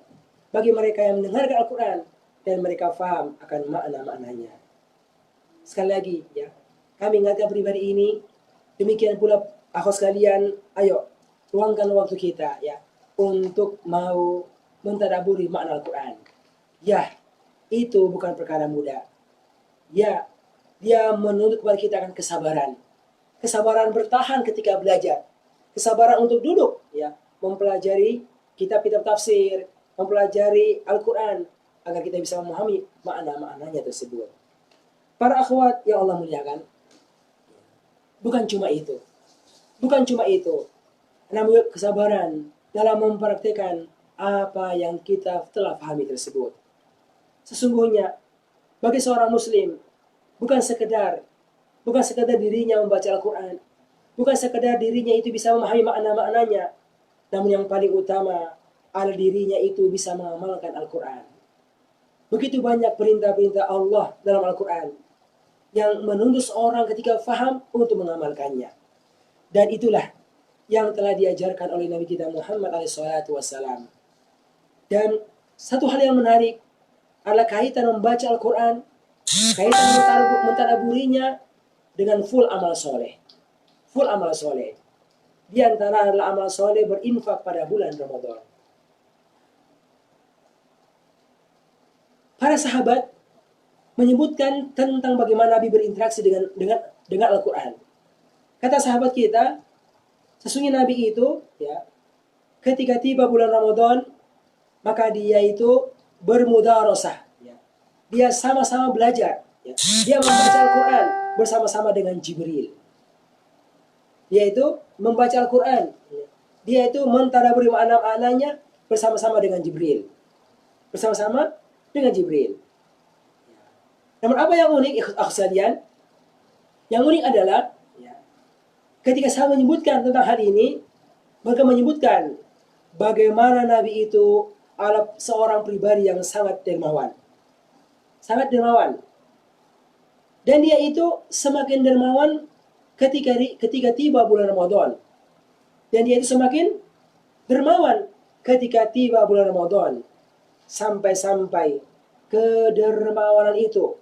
bagi mereka yang mendengarkan Al-Quran, dan mereka faham akan makna-maknanya. Sekali lagi, ya, kami ingatkan pribadi ini, demikian pula akhwat sekalian, ayo luangkan waktu kita ya untuk mau mentadaburi makna Al-Quran. Ya, itu bukan perkara mudah. Ya, dia menuntut kepada kita akan kesabaran. Kesabaran bertahan ketika belajar. Kesabaran untuk duduk ya, mempelajari kitab-kitab tafsir, mempelajari Al-Quran agar kita bisa memahami makna-maknanya tersebut. Para akhwat yang Allah muliakan, bukan cuma itu. Bukan cuma itu, namun kesabaran dalam mempraktikkan apa yang kita telah pahami tersebut. Sesungguhnya, bagi seorang muslim, bukan sekedar dirinya membaca Al-Quran, bukan sekedar dirinya itu bisa memahami makna-maknanya, namun yang paling utama adalah dirinya itu bisa mengamalkan Al-Quran. Begitu banyak perintah-perintah Allah dalam Al-Quran yang menuntut seorang ketika faham untuk mengamalkannya. Dan itulah yang telah diajarkan oleh Nabi kita Muhammad SAW. Dan satu hal yang menarik adalah kaitan membaca Al-Quran, kaitan mentadaburinya dengan full amal soleh. Full amal soleh. Di antara adalah amal soleh berinfak pada bulan Ramadan. Para sahabat menyebutkan tentang bagaimana Nabi berinteraksi dengan Al-Quran. Kata sahabat kita, sesungguhnya Nabi itu ya, ketika tiba bulan Ramadan, maka dia itu bermudarasah. Ya. Dia sama-sama belajar. Ya. Dia membaca Al-Quran bersama-sama dengan Jibril. Dia itu membaca Al-Quran. Ya. Dia itu mentadaburi makna-maknanya bersama-sama dengan Jibril. Bersama-sama dengan Jibril. Namun apa yang unik, akhwat sekalian? Yang unik adalah ketika saya menyebutkan tentang hal ini, mereka menyebutkan bagaimana Nabi itu adalah seorang pribadi yang sangat dermawan. Sangat dermawan. Dan dia itu semakin dermawan ketika tiba bulan Ramadan. Dan dia itu semakin dermawan ketika tiba bulan Ramadan. Sampai-sampai kedermawanan itu,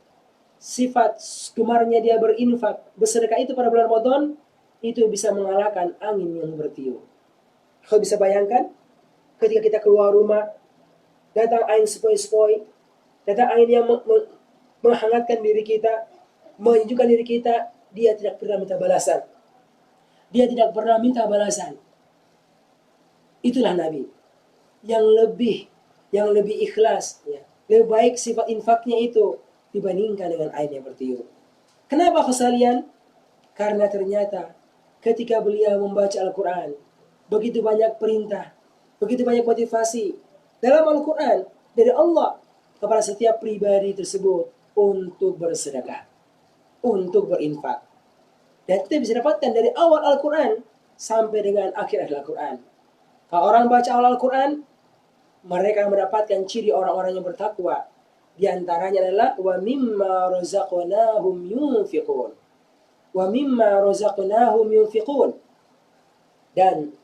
sifat gemarnya dia berinfak, bersedekah itu pada bulan Ramadan, itu bisa mengalahkan angin yang bertiup. Kau bisa bayangkan ketika kita keluar rumah, datang angin sepoi-sepoi, datang angin yang menghangatkan diri kita, menyejukkan diri kita, dia tidak pernah minta balasan. Dia tidak pernah minta balasan. Itulah Nabi yang lebih ikhlas, ya. Lebih baik sifat infaknya itu dibandingkan dengan air yang bertiup. Kenapa sekalian? Karena ternyata ketika beliau membaca Al-Quran, begitu banyak perintah, begitu banyak motivasi dalam Al-Quran dari Allah kepada setiap pribadi tersebut untuk bersedekah, untuk berinfak. Dan kita bisa dapatkan dari awal Al-Quran sampai dengan akhir Al-Quran. Kalau orang baca awal Al-Quran, mereka mendapatkan ciri orang-orang yang bertakwa. Di antaranya adalah wa mimma razaqnahum yunfiqun. Wa mimma razaqnahum yunfiqun. Dan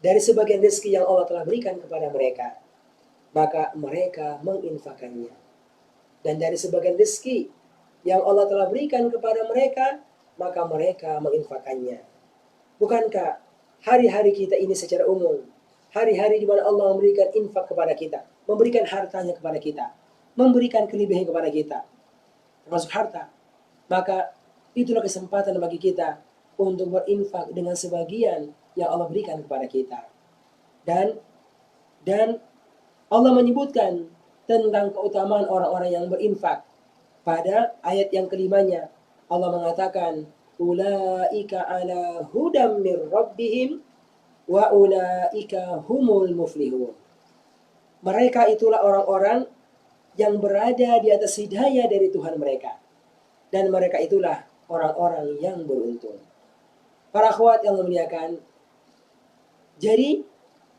dari sebagian rezeki yang Allah telah berikan kepada mereka, maka mereka menginfakannya. Dan dari sebagian rezeki yang Allah telah berikan kepada mereka, maka mereka menginfakannya. Bukankah hari-hari kita ini secara umum, hari-hari di mana Allah memberikan infak kepada kita, memberikan hartanya kepada kita, memberikan kelebihan kepada kita, termasuk harta, maka itulah kesempatan bagi kita untuk berinfak dengan sebagian yang Allah berikan kepada kita. Dan Allah menyebutkan tentang keutamaan orang-orang yang berinfak pada ayat yang kelimanya. Allah mengatakan, ulaika ala hudam mir rabbihim wa ulaika humul muflihun. Mereka itulah orang-orang yang berada di atas hidayah dari Tuhan mereka. Dan mereka itulah orang-orang yang beruntung. Para akhwat yang memuliakan, jadi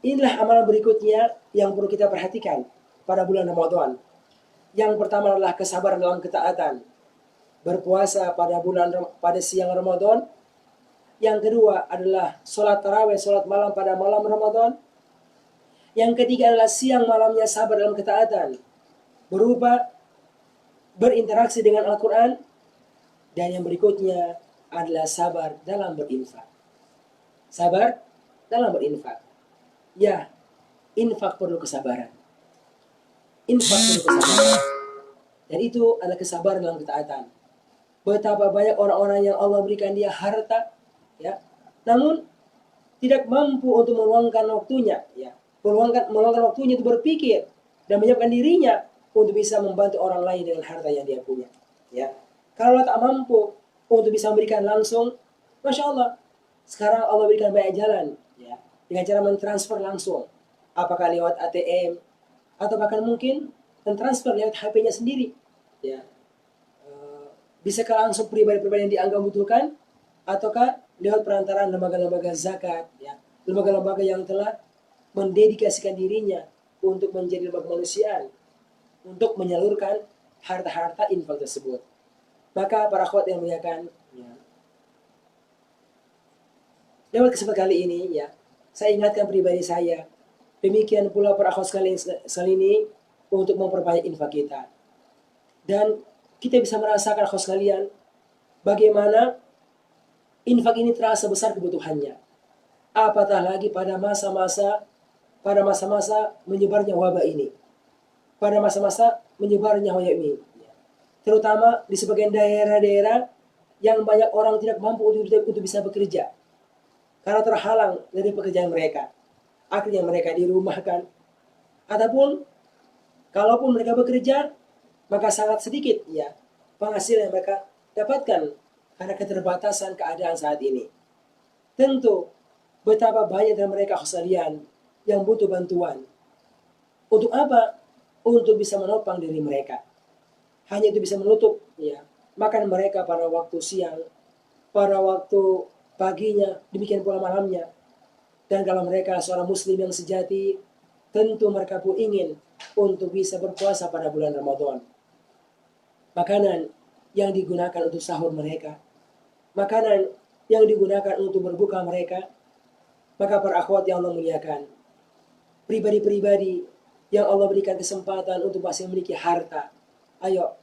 inilah amalan berikutnya yang perlu kita perhatikan pada bulan Ramadan. Yang pertama adalah kesabaran dalam ketaatan. Berpuasa pada siang Ramadan. Yang kedua adalah sholat tarawih, sholat malam pada malam Ramadan. Yang ketiga adalah siang malamnya sabar dalam ketaatan, berupa berinteraksi dengan Al-Quran. Dan yang berikutnya adalah sabar dalam berinfak. Sabar dalam berinfak. Ya, infak perlu kesabaran. Infak perlu kesabaran. Dan itu adalah kesabaran dalam ketaatan. Betapa banyak orang-orang yang Allah berikan dia harta, ya, namun tidak mampu untuk meluangkan waktunya, ya, meluangkan waktunya untuk berpikir dan menyiapkan dirinya untuk bisa membantu orang lain dengan harta yang dia punya, ya. Kalau tak mampu untuk bisa memberikan langsung, masya Allah, sekarang Allah berikan banyak jalan, ya, dengan cara mentransfer langsung, apakah lewat ATM atau bahkan mungkin mentransfer lewat HP-nya sendiri, ya. Bisakah langsung pribadi-pribadi yang dianggap membutuhkan, ataukah lewat perantaraan lembaga-lembaga zakat, ya, lembaga-lembaga yang telah mendedikasikan dirinya untuk menjadi lembaga kemanusiaan, untuk menyalurkan harta-harta infak tersebut. Maka para akhwat yang muliakan, ya, lewat kesempatan kali ini, ya, saya ingatkan pribadi saya, demikian pula para akhwat sekali ini untuk memperbanyak infak kita. Dan kita bisa merasakan akhwat sekalian bagaimana infak ini terasa besar kebutuhannya. Apatah lagi pada masa-masa menyebarnya wabah ini. Pada masa-masa menyebarnya wabah ini. Terutama di sebagian daerah-daerah yang banyak orang tidak mampu untuk bisa bekerja. Karena terhalang dari pekerjaan mereka. Akhirnya mereka dirumahkan. Ataupun kalaupun mereka bekerja, maka sangat sedikit, ya, penghasilan yang mereka dapatkan karena keterbatasan keadaan saat ini. Tentu betapa banyak dari mereka sekalian yang butuh bantuan. Untuk apa? Untuk bisa menopang diri mereka. Hanya itu bisa menutup, ya, makan mereka pada waktu siang, pada waktu paginya, demikian pula malamnya. Dan kalau mereka seorang muslim yang sejati, tentu mereka pun ingin untuk bisa berpuasa pada bulan Ramadan. Makanan yang digunakan untuk sahur mereka, makanan yang digunakan untuk berbuka mereka. Maka para akhwat yang Allah muliakan, pribadi-pribadi yang Allah berikan kesempatan untuk masih memiliki harta, ayo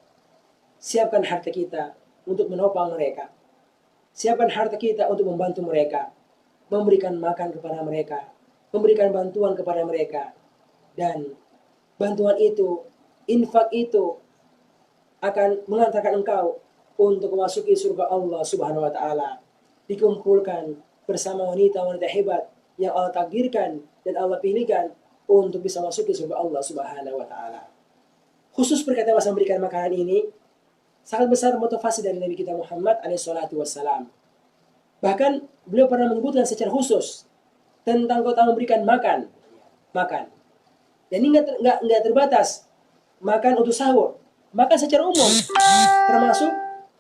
siapkan harta kita untuk menopang mereka. Siapkan harta kita untuk membantu mereka, memberikan makan kepada mereka, memberikan bantuan kepada mereka. Dan bantuan itu, infak itu akan mengantarkan engkau untuk memasuki surga Allah Subhanahu wa taala. Dikumpulkan bersama wanita-wanita hebat yang Allah takdirkan dan Allah pilihkan untuk bisa masuk ke surga Allah Subhanahu wa taala. khusus berkaitan masalah memberikan makanan ini, sangat besar motivasi dari Nabi kita Muhammad alaihissalam. Bahkan beliau pernah menyebutkan secara khusus tentang keutamaan memberikan makan. Dan ini nggak terbatas makan untuk sahur, makan secara umum, termasuk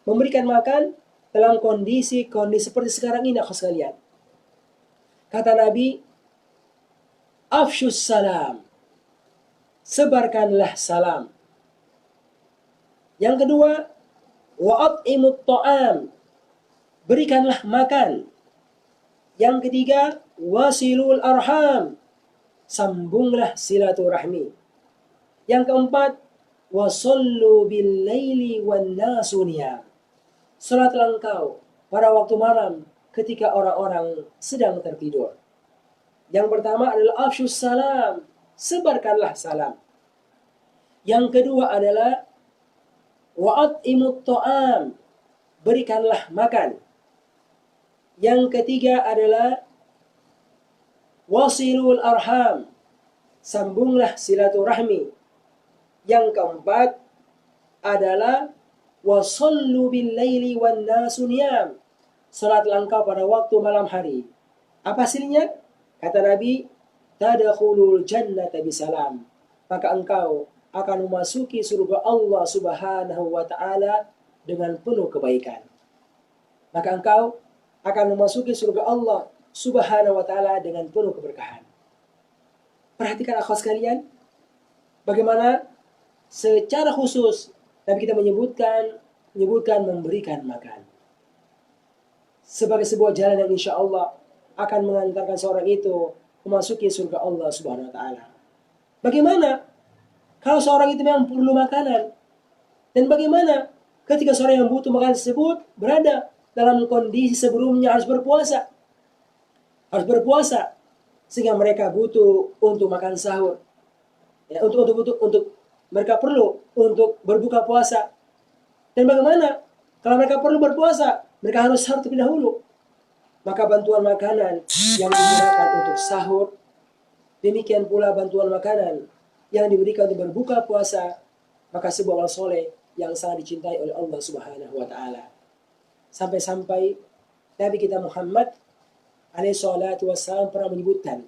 memberikan makan dalam kondisi seperti sekarang ini, akhwat sekalian. Kata Nabi, afshus salam, sebarkanlah salam. Yang kedua, wa'at'imut ta'am, berikanlah makan. Yang ketiga, wasilul arham, sambunglah silaturahmi. Yang keempat, wasallu bil laili wan nasu niyam, salatlah engkau pada waktu malam ketika orang-orang sedang tertidur. Yang pertama adalah afshus salam, sebarkanlah salam. Yang kedua adalah wa'at'imut ta'am, berikanlah makan. Yang ketiga adalah wasilul arham, sambunglah silaturahmi. Yang keempat adalah wasallu bil laili wan nasu niyam, salatlah engkau pada waktu malam hari. Apa hasilnya? Kata Nabi, tadkhulul jannata bisalam, maka engkau akan memasuki surga Allah Subhanahu wa taala dengan penuh kebaikan. Maka engkau akan memasuki surga Allah Subhanahu wa taala dengan penuh keberkahan. Perhatikan akhwat sekalian, bagaimana secara khusus Nabi kita menyebutkan memberikan makan sebagai sebuah jalan yang insya Allah akan mengantarkan seorang itu memasuki surga Allah Subhanahu wa taala. Bagaimana kalau seorang itu memang perlu makanan? Dan bagaimana ketika seorang yang butuh makanan tersebut berada dalam kondisi sebelumnya harus berpuasa? Sehingga mereka butuh untuk makan sahur. Ya, untuk mereka perlu untuk berbuka puasa. Dan bagaimana kalau mereka perlu berpuasa? Mereka harus sahur terlebih dahulu. Maka bantuan makanan yang digunakan untuk sahur, demikian pula bantuan makanan yang diberikan untuk berbuka puasa, maka sebuah amal soleh yang sangat dicintai oleh Allah Subhanahu wa taala. Sampai-sampai Nabi kita Muhammad alaihi salatu wassalam pernah menyebutkan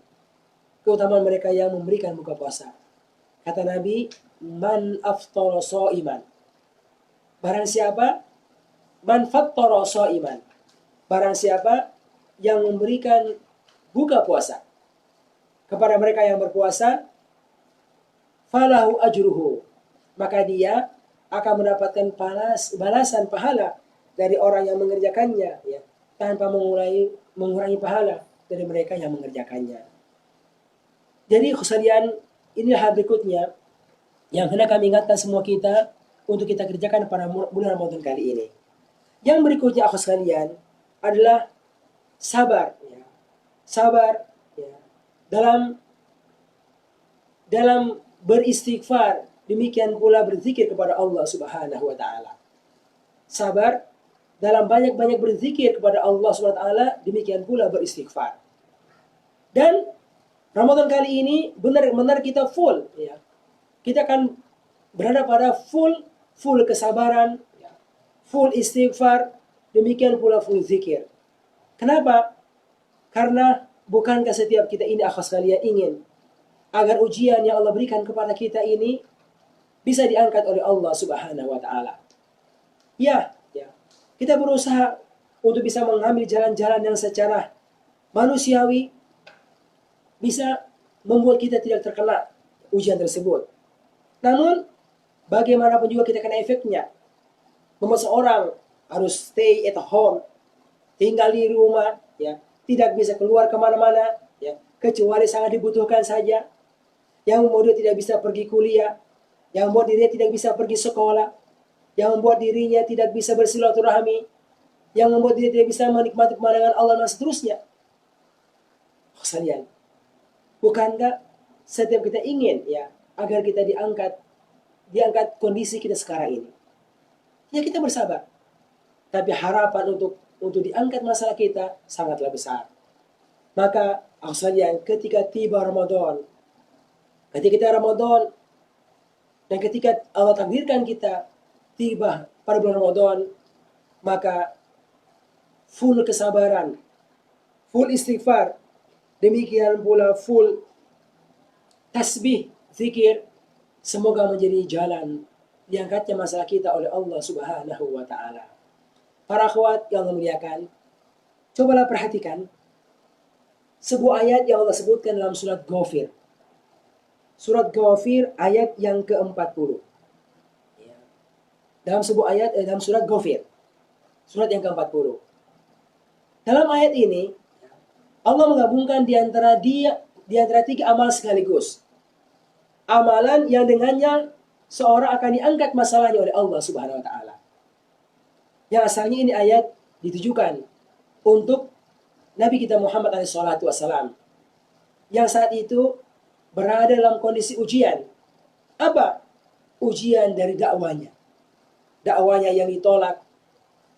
keutamaan mereka yang memberikan buka puasa. Kata Nabi, man aftara shaiman, barang siapa, man fattara shaiman, barang siapa yang memberikan buka puasa kepada mereka yang berpuasa, falahu ajruhu, maka dia akan mendapatkan balasan pahala dari orang yang mengerjakannya, ya, tanpa mengurangi pahala dari mereka yang mengerjakannya. Jadi sekalian, inilah hal berikutnya yang hendak kami ingatkan semua kita untuk kita kerjakan pada bulan Ramadan kali ini. Yang berikutnya akhwat sekalian adalah sabar, ya. Sabar, ya, dalam beristighfar, demikian pula berzikir kepada Allah Subhanahu wa taala. Sabar dalam banyak-banyak berzikir kepada Allah Subhanahu wa taala, demikian pula beristighfar. Dan Ramadan kali ini benar-benar kita full, ya. Kita akan berada pada full kesabaran, ya, full istighfar, demikian pula full zikir. Kenapa? Karena bukankah setiap kita ini akhwat sekalian ingin agar ujian yang Allah berikan kepada kita ini bisa diangkat oleh Allah Subhanahu wa taala. Ya. Kita berusaha untuk bisa mengambil jalan-jalan yang secara manusiawi bisa membuat kita tidak terkena ujian tersebut. Namun, bagaimanapun juga kita kena efeknya. Membuat seorang harus stay at home, tinggal di rumah, ya, tidak bisa keluar kemana-mana, ya, kecuali sangat dibutuhkan saja. Yang membuat dia tidak bisa pergi kuliah, yang membuat dirinya tidak bisa pergi sekolah, yang membuat dirinya tidak bisa bersilaturahmi, yang membuat dirinya tidak bisa menikmati pemandangan Allah dan seterusnya. Sekalian, bukankah setiap kita ingin, ya, agar kita diangkat kondisi kita sekarang ini? Ya, kita bersabar. Tapi harapan untuk diangkat masalah kita sangatlah besar. Maka sekalian, ketika tiba Ramadan, ketika kita Ramadan Dan ketika Allah takdirkan kita tiba pada bulan Ramadan, maka full kesabaran, full istighfar, demikian pula full tasbih, zikir, semoga menjadi jalan diangkatnya masalah kita oleh Allah Subhanahu wa Ta'ala. Para akhwat yang memuliakan, cobalah perhatikan sebuah ayat yang Allah sebutkan dalam surat Ghafir. Surat Ghafir ayat yang ke-40. Dalam sebuah ayat, dalam surat Ghafir. Surat yang ke-40. Dalam ayat ini, Allah menggabungkan di antara tiga amal sekaligus. Amalan yang dengannya seorang akan diangkat masalahnya oleh Allah Subhanahu wa Ta'ala. Yang asalnya ini ayat ditujukan untuk Nabi kita Muhammad SAW, yang saat itu berada dalam kondisi ujian. Apa? Ujian dari dakwanya. Dakwanya yang ditolak,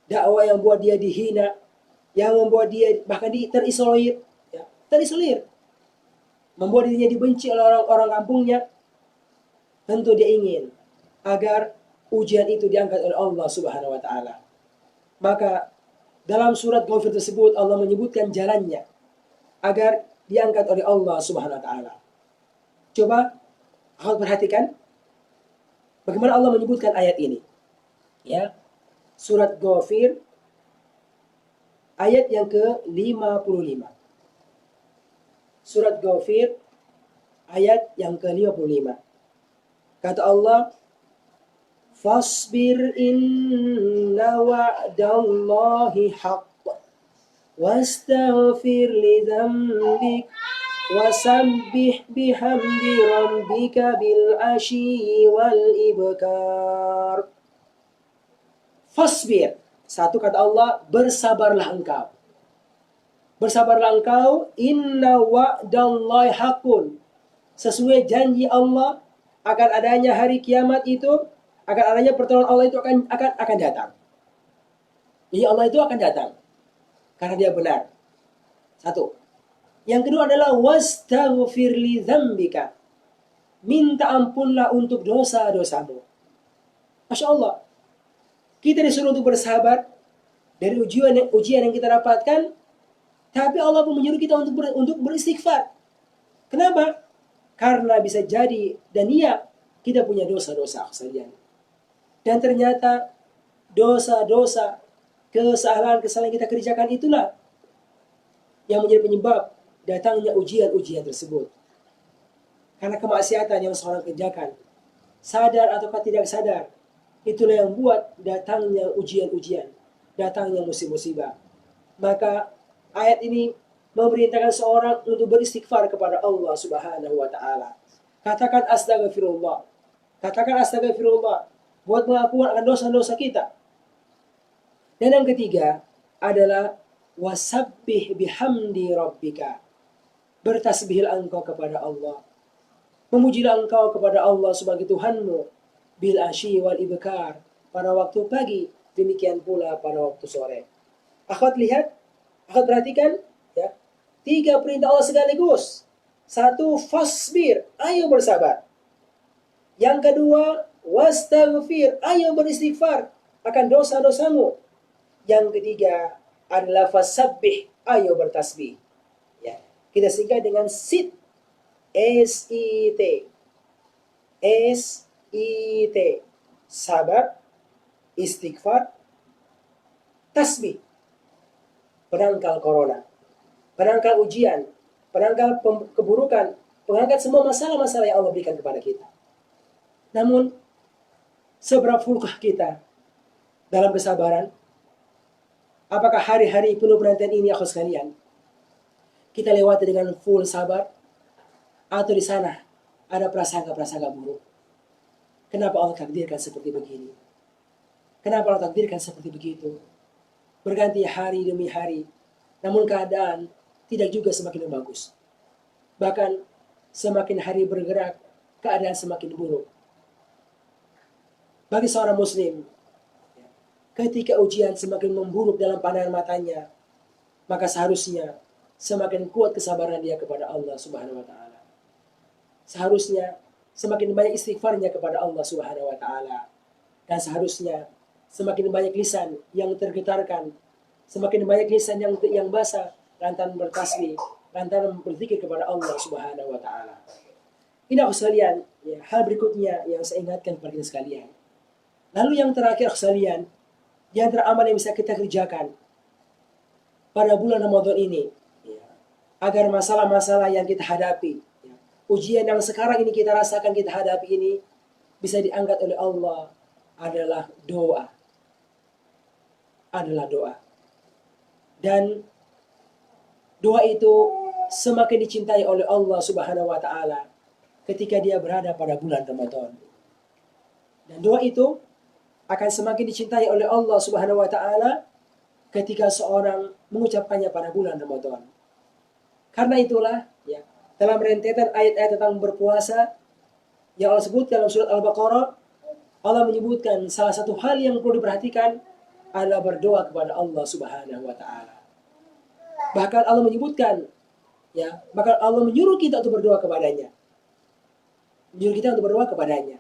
dakwah yang membuat dia dihina, yang membuat dia bahkan terisolir, terisolir, membuat dirinya dibenci oleh orang-orang kampungnya. Tentu dia ingin agar ujian itu diangkat oleh Allah Subhanahu wa Ta'ala. Maka dalam surat Ghafir tersebut Allah menyebutkan jalannya agar diangkat oleh Allah Subhanahu wa Ta'ala. Coba kau perhatikan bagaimana Allah menyebutkan ayat ini. Ya. Surat Ghafir ayat yang ke-55. Surat Ghafir ayat yang ke-55. Kata Allah, "Fasbir inna wa'dallahi haqq wastaghfir li dzambik wasabbih bihamdi rabbika bil ashyi wal ibkar." Fasbir. Satu kata Allah, bersabarlah engkau. Bersabarlah engkau, inna wa'dallahi haqqun. Sesuai janji Allah akan adanya hari kiamat itu, akan adanya pertolongan Allah itu akan datang. Jadi Allah itu akan datang karena dia benar. Satu. Yang kedua adalah wastaghfir li dzambika. Minta ampunlah untuk dosa-dosamu. Masya Allah. Kita disuruh untuk bersabar dari ujian yang kita dapatkan, tapi Allah pun menyuruh kita untuk beristighfar. Kenapa? Karena bisa jadi dan iya kita punya dosa-dosa sekalian. Dan ternyata dosa-dosa, kesalahan-kesalahan yang kita kerjakan itulah yang menjadi penyebab datangnya ujian-ujian tersebut. Karena kemaksiatan yang seorang kerjakan, sadar ataukah tidak sadar, itulah yang buat datangnya ujian-ujian, datangnya musibah-musibah. Maka ayat ini memerintahkan seorang untuk beristighfar kepada Allah Subhanahu wa Ta'ala. Katakan astagfirullah. Katakan astagfirullah buat mengakuan akan dosa-dosa kita. Dan yang ketiga adalah wasabbih bihamdi rabbika. Bertasbihlah engkau kepada Allah. Memujilah engkau kepada Allah sebagai Tuhanmu bil asyi wal ibkar, pada waktu pagi, demikian pula pada waktu sore. Akhwat lihat, akhwat perhatikan, ya. 3 perintah Allah sekaligus. 1, fasbir, ayo bersabar. Yang kedua, wastaghfir, ayo beristighfar akan dosa-dosamu. Yang ketiga adalah fasabbih, ayo bertasbih. Ya, kita singkat dengan sit. S-I-T. S-I-T. Sabar, istighfar, tasbih. Penangkal corona, penangkal ujian, penangkal keburukan, pengangkat semua masalah-masalah yang Allah berikan kepada kita. Namun, seberapa fulkah kita dalam kesabaran? Apakah hari-hari penuh penantian ini, akhwat sekalian, kita lewati dengan full sabar? Atau di sana ada prasangka-prasangka buruk? Kenapa Allah takdirkan seperti begini? Kenapa Allah takdirkan seperti begitu? Berganti hari demi hari, namun keadaan tidak juga semakin bagus. Bahkan semakin hari bergerak, keadaan semakin buruk. Bagi seorang muslim, ketika ujian semakin memburuk dalam pandangan matanya, maka seharusnya semakin kuat kesabaran dia kepada Allah Subhanahu wa Ta'ala. Seharusnya semakin banyak istighfarnya kepada Allah Subhanahu wa taala. Dan seharusnya semakin banyak lisan yang tergetarkan, semakin banyak lisan yang basah lantaran bertasbih, lantaran berzikir kepada Allah Subhanahu wa taala. Ini aku sekalian, ya, hal berikutnya yang saya ingatkan kepada kita sekalian. Lalu yang terakhir sekalian, di antara amal yang bisa kita kerjakan pada bulan Ramadan ini, ya, agar masalah-masalah yang kita hadapi, ya, ujian yang sekarang ini kita rasakan, kita hadapi ini, bisa diangkat oleh Allah adalah doa. Adalah doa. Dan doa itu semakin dicintai oleh Allah Subhanahu wa taala ketika dia berada pada bulan Ramadan. Dan doa itu akan semakin dicintai oleh Allah Subhanahu wa taala ketika seorang mengucapkannya pada bulan Ramadan. Karena itulah, ya, dalam rentetan ayat-ayat tentang berpuasa yang Allah sebut dalam surat Al-Baqarah, Allah menyebutkan salah satu hal yang perlu diperhatikan adalah berdoa kepada Allah Subhanahu wa taala. Bahkan Allah menyebutkan, ya, bahkan Allah menyuruh kita untuk berdoa kepadanya. Menyuruh kita untuk berdoa kepadanya.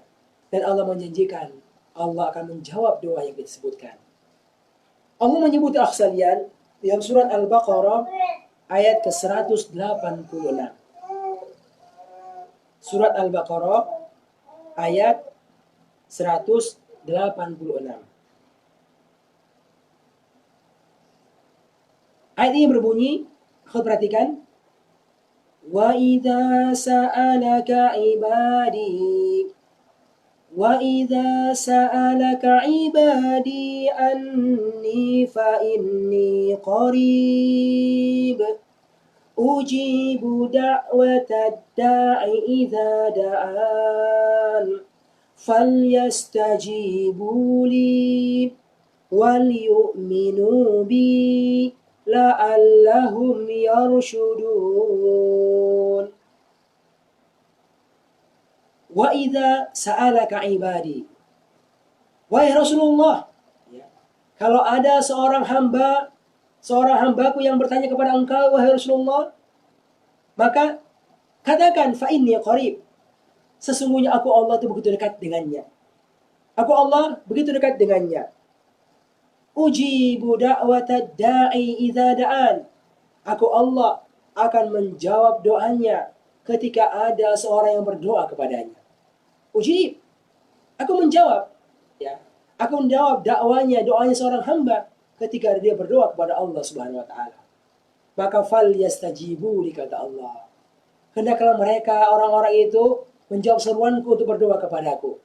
Dan Allah menjanjikan Allah akan menjawab doa yang kita sebutkan. Allah menyebut sekalian dalam surat Al-Baqarah ayat ke-186. Surat Al-Baqarah ayat 186. Ayat ini berbunyi, kau perhatikan, wa idza sa'alaka ibadi وَإِذَا سَأَلَكَ عِبَادِي أَنِّي فَإِنِّي قَرِيبٌ أُجِيبُ دَعْوَةَ الدَّاعِ إِذَا دَعَانِ فَلْيَسْتَجِيبُوا لِي وَلْيُؤْمِنُوا بِي لَعَلَّهُمْ يَرْشُدُونَ. Wa idza sa'alaka ibadi. Wahai Rasulullah, ya, kalau ada seorang hambaku yang bertanya kepada engkau, wahai Rasulullah, maka katakan fa inni qarib. Sesungguhnya aku Allah itu begitu dekat dengannya. Aku Allah begitu dekat dengannya. Ujibu da'watad da'i idza da'an. Aku Allah akan menjawab doanya ketika ada seorang yang berdoa kepadanya. Ujib, aku menjawab, ya, aku menjawab doanya seorang hamba ketika dia berdoa kepada Allah Subhanahu wa taala. Maka fal yastajibu li, kata Allah. Hendaklah mereka orang-orang itu menjawab seruanku untuk berdoa kepadaku.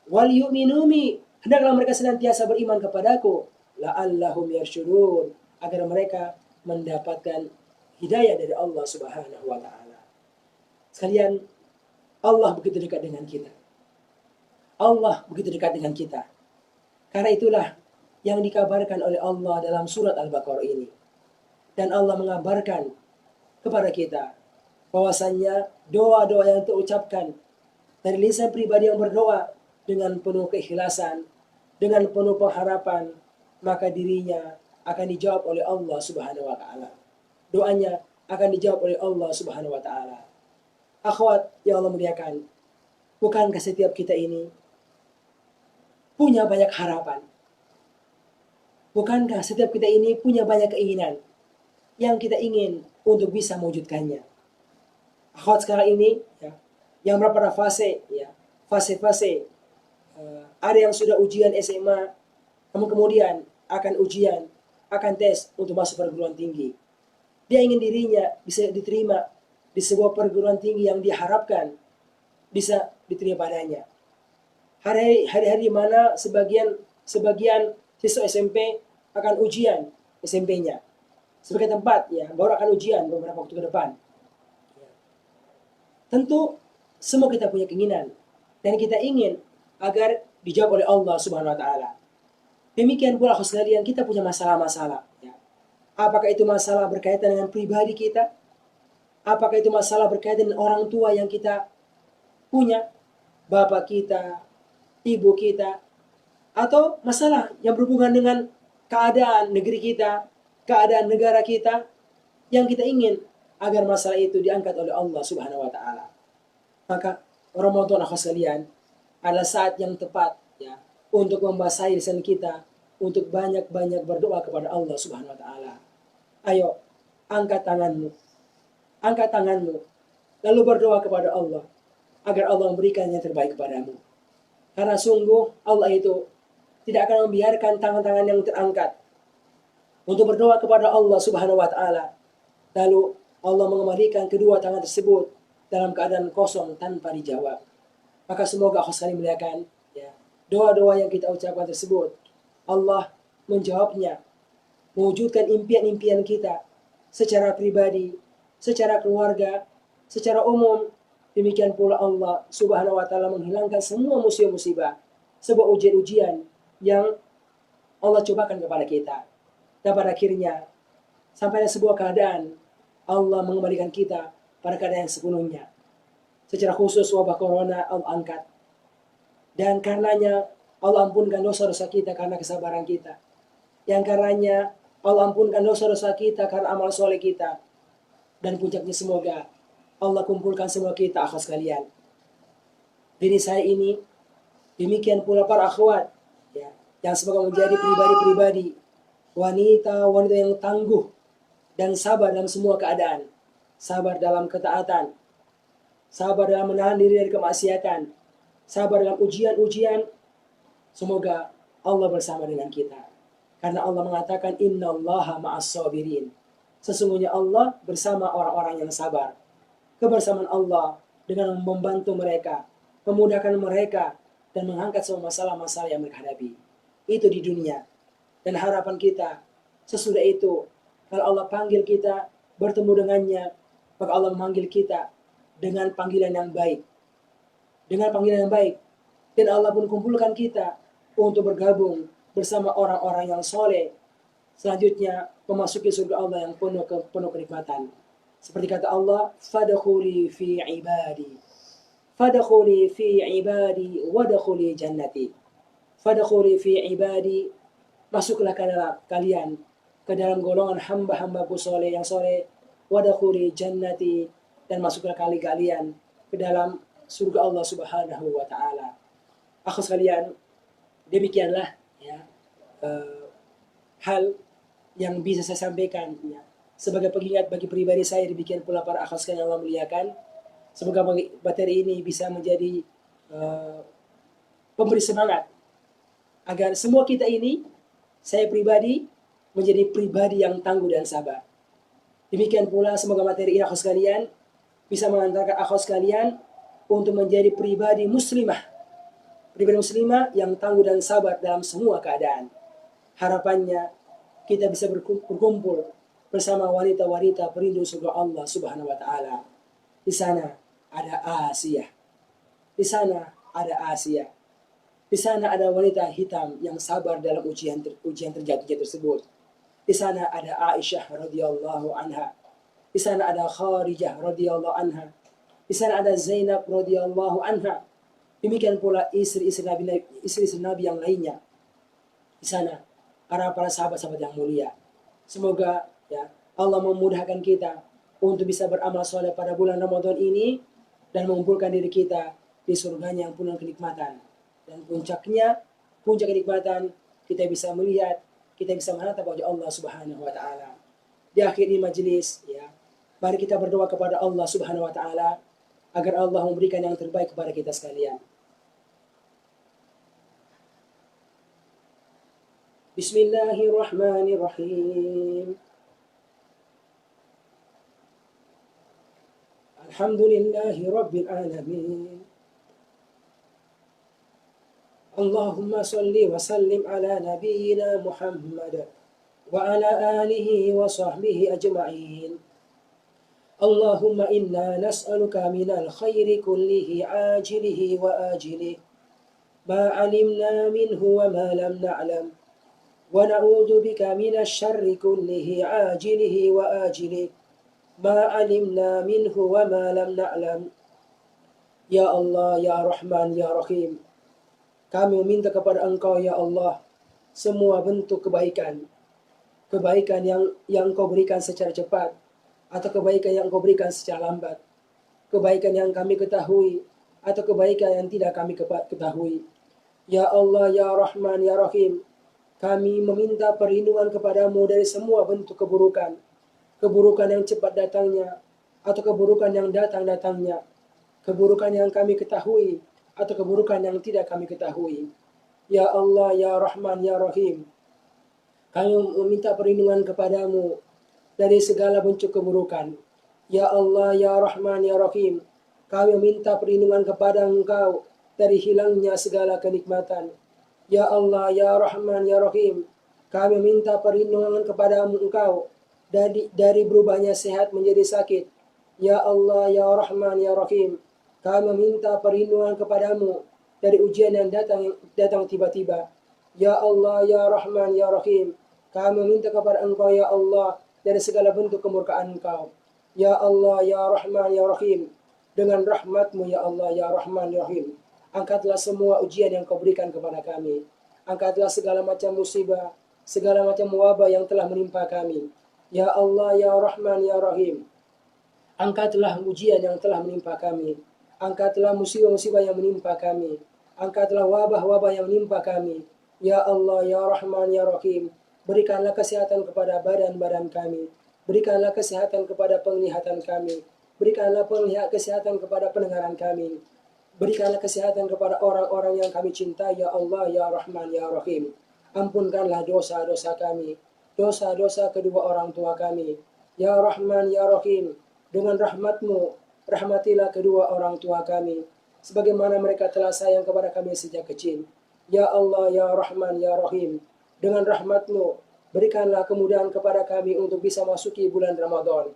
Wal yu'minu bi, hendaklah mereka senantiasa beriman kepadaku. La'allahum yarsyudun, agar mereka mendapatkan hidayah dari Allah Subhanahu wa taala. Sekalian, Allah begitu dekat dengan kita. Allah begitu dekat dengan kita. Karena itulah yang dikabarkan oleh Allah dalam surat Al-Baqarah ini. Dan Allah mengabarkan kepada kita bahwasannya doa-doa yang terucapkan dari lisan pribadi yang berdoa dengan penuh keikhlasan, dengan penuh pengharapan, maka dirinya akan dijawab oleh Allah Subhanahu wa taala. Doanya akan dijawab oleh Allah Subhanahu wa taala. Akhwat yang Allah muliakan, bukankah setiap kita ini punya banyak harapan? Bukankah setiap kita ini punya banyak keinginan yang kita ingin untuk bisa mewujudkannya? Akhwat sekarang ini, ya, yang berapa fase, ya, fase-fase, ada yang sudah ujian SMA, namun kemudian akan ujian, akan tes untuk masuk perguruan tinggi. Dia ingin dirinya bisa diterima di sebuah perguruan tinggi yang diharapkan bisa diterima padanya. Hari-hari mana sebagian siswa SMP akan ujian SMP-nya. Sebagai tempat, ya, baru akan ujian beberapa waktu ke depan. Tentu semua kita punya keinginan dan kita ingin agar dijawab oleh Allah Subhanahu wa taala. Demikian pula sekalian, kita punya masalah-masalah, ya. Apakah itu masalah berkaitan dengan pribadi kita? Apakah itu masalah berkaitan dengan orang tua yang kita punya, bapak kita, ibu kita, atau masalah yang berhubungan dengan keadaan negeri kita, keadaan negara kita, yang kita ingin agar masalah itu diangkat oleh Allah Subhanahu wa taala. Maka Ramadan akhwas sekalian adalah saat yang tepat ya untuk membasahi lisan kita untuk banyak-banyak berdoa kepada Allah Subhanahu wa taala. Ayo, angkat tanganmu. Angkat tanganmu lalu berdoa kepada Allah agar Allah memberikan yang terbaik kepadamu. Karena sungguh Allah itu tidak akan membiarkan tangan-tangan yang terangkat untuk berdoa kepada Allah Subhanahu wa taala. Lalu Allah mengembalikan kedua tangan tersebut dalam keadaan kosong tanpa dijawab. Maka semoga Allah saling melihatkan ya, doa-doa yang kita ucapkan tersebut Allah menjawabnya, mewujudkan impian-impian kita secara pribadi, secara keluarga, secara umum. Demikian pula Allah Subhanahu wa taala menghilangkan semua musibah-musibah, sebuah ujian-ujian yang Allah cobakan kepada kita. Dan pada akhirnya sampai sebuah keadaan Allah mengembalikan kita pada keadaan yang sepenuhnya. Secara khusus wabah corona Allah angkat. Dan karenanya Allah ampunkan dosa-dosa kita karena kesabaran kita. Yang karenanya Allah ampunkan dosa-dosa kita karena amal soleh kita. Dan puncaknya semoga Allah kumpulkan semua kita akhwat sekalian. Diri saya ini, demikian pula para akhwat ya, yang semoga menjadi pribadi-pribadi, wanita-wanita yang tangguh dan sabar dalam semua keadaan. Sabar dalam ketaatan, sabar dalam menahan diri dari kemaksiatan, sabar dalam ujian-ujian. Semoga Allah bersama dengan kita. Karena Allah mengatakan innallaha ma'as sabirin. Sesungguhnya Allah bersama orang-orang yang sabar. Kebersamaan Allah dengan membantu mereka, memudahkan mereka, dan mengangkat semua masalah-masalah yang mereka hadapi. Itu di dunia. Dan harapan kita, sesudah itu, kalau Allah panggil kita bertemu dengannya, maka Allah memanggil kita dengan panggilan yang baik. Dengan panggilan yang baik. Dan Allah pun kumpulkan kita untuk bergabung bersama orang-orang yang soleh. Selanjutnya, memasuki surga Allah yang penuh kenikmatan. Seperti kata Allah, fadkhuli fi ibadi. Fadkhuli fi ibadi wadkhuli jannati. Fadkhuli fi ibadi, masuklah kalian ke dalam golongan hamba-hambaku soleh yang soleh. Wadkhuli jannati, dan masuklah kalian ke dalam surga Allah Subhanahu wa taala. Aku sekalian, demikianlah ya, hal yang bisa saya sampaikan ya, sebagai pengingat bagi pribadi saya. Demikian pula para akhwat sekalian yang Allah muliakan. Semoga materi ini bisa menjadi pemberi semangat agar semua kita ini, saya pribadi, menjadi pribadi yang tangguh dan sabar. Demikian pula semoga materi ini akhwat sekalian bisa mengantarkan akhwat sekalian untuk menjadi pribadi muslimah. Pribadi muslimah yang tangguh dan sabar dalam semua keadaan. Harapannya kita bisa berkumpul bersama wanita-wanita perindu surga Allah Subhanahu wa taala. Di sana ada Asia. Di sana ada Asia. Di sana ada wanita hitam yang sabar dalam ujian terjatuh tersebut. Di sana ada Aisyah radhiyallahu anha. Di sana ada Kharijah radhiyallahu anha. Di sana ada Zainab radhiyallahu anha. Demikian pula istri-istri Nabi yang lainnya. Di sana para sahabat-sahabat yang mulia. Semoga ya Allah memudahkan kita untuk bisa beramal soleh pada bulan Ramadan ini dan mengumpulkan diri kita di surganya yang penuh kenikmatan. Dan puncak kenikmatan kita bisa melihat, kita bisa menatap wajah Allah Subhanahu wa taala. Di akhir majelis ya, mari kita berdoa kepada Allah Subhanahu wa taala agar Allah memberikan yang terbaik kepada kita sekalian. Bismillahirrahmanirrahim. Alhamdulillahi Rabbil Alamin. Allahumma salli wa sallim ala nabiyyina Muhammad wa ala alihi wa sahbihi ajma'in. Allahumma inna nas'aluka minal khairi kullihi ajilihi wa ajilihi ma alimna minhu wa ma lam na'lam. ونعوذ بك من الشر كله عاجله وآجله ما علمنا منه وما لم نعلم. Ya Allah, Ya Rahman, Ya Rahim, kami meminta kepada Engkau ya Allah semua bentuk kebaikan yang Engkau berikan secara cepat atau kebaikan yang Engkau berikan secara lambat, kebaikan yang kami ketahui atau kebaikan yang tidak kami ketahui. Ya Allah, Ya Rahman, Ya Rahim, kami meminta perlindungan kepadamu dari semua bentuk keburukan. Keburukan yang cepat datangnya, atau keburukan yang datang-datangnya. Keburukan yang kami ketahui, atau keburukan yang tidak kami ketahui. Ya Allah, Ya Rahman, Ya Rahim, kami meminta perlindungan kepadamu dari segala bentuk keburukan. Ya Allah, Ya Rahman, Ya Rahim, kami meminta perlindungan kepada Engkau dari hilangnya segala kenikmatan. Ya Allah, Ya Rahman, Ya Rahim, kami minta perlindungan kepadamu Engkau dari berubahnya sehat menjadi sakit. Ya Allah, Ya Rahman, Ya Rahim, kami meminta perlindungan kepadamu dari ujian yang datang tiba-tiba. Ya Allah, Ya Rahman, Ya Rahim, kami meminta kepada Engkau, Ya Allah, dari segala bentuk kemurkaan Engkau. Ya Allah, Ya Rahman, Ya Rahim, dengan rahmat-Mu, Ya Allah, Ya Rahman, Ya Rahim, angkatlah semua ujian yang Kau berikan kepada kami. Angkatlah segala macam musibah, segala macam wabah yang telah menimpa kami. Ya Allah, Ya Rahman, Ya Rahim, angkatlah ujian yang telah menimpa kami. Angkatlah musibah-musibah yang menimpa kami. Angkatlah wabah-wabah yang menimpa kami. Ya Allah, Ya Rahman, Ya Rahim, berikanlah kesehatan kepada badan-badan kami. Berikanlah kesehatan kepada penglihatan kami. Berikanlah kesehatan kepada pendengaran kami. Berikanlah kesehatan kepada orang-orang yang kami cintai, Ya Allah, Ya Rahman, Ya Rahim. Ampunkanlah dosa-dosa kami, dosa-dosa kedua orang tua kami. Ya Rahman, Ya Rahim, dengan rahmat-Mu, rahmatilah kedua orang tua kami, sebagaimana mereka telah sayang kepada kami sejak kecil. Ya Allah, Ya Rahman, Ya Rahim, dengan rahmat-Mu, berikanlah kemudahan kepada kami untuk bisa masuki bulan Ramadan.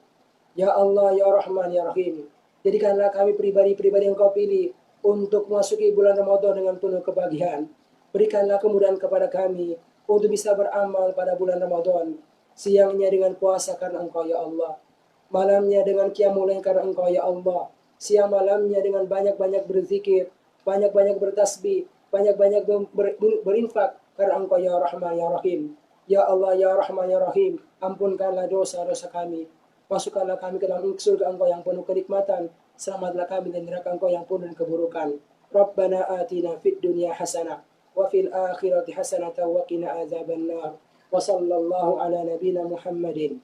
Ya Allah, Ya Rahman, Ya Rahim, jadikanlah kami pribadi-pribadi yang Kau pilih untuk memasuki bulan Ramadan dengan penuh kebahagiaan. Berikanlah kemudahan kepada kami untuk bisa beramal pada bulan Ramadan. Siangnya dengan puasa karena Engkau, Ya Allah. Malamnya dengan qiyamul lail karena Engkau, Ya Allah. Siang malamnya dengan banyak-banyak berzikir, banyak-banyak bertasbih, banyak-banyak berinfak karena Engkau, Ya Rahman, Ya Rahim. Ya Allah, Ya Rahman, Ya Rahim, ampunkanlah dosa-dosa kami. Masukkanlah kami ke dalam surga Engkau yang penuh kenikmatan. Selamatlah kami dari neraka Engkau yang penuh keburukan. Rabbana atina fid dunya hasanah wa fil akhirati hasanah wa qina azabannar. Wa sallallahu ala nabiyyina Muhammadin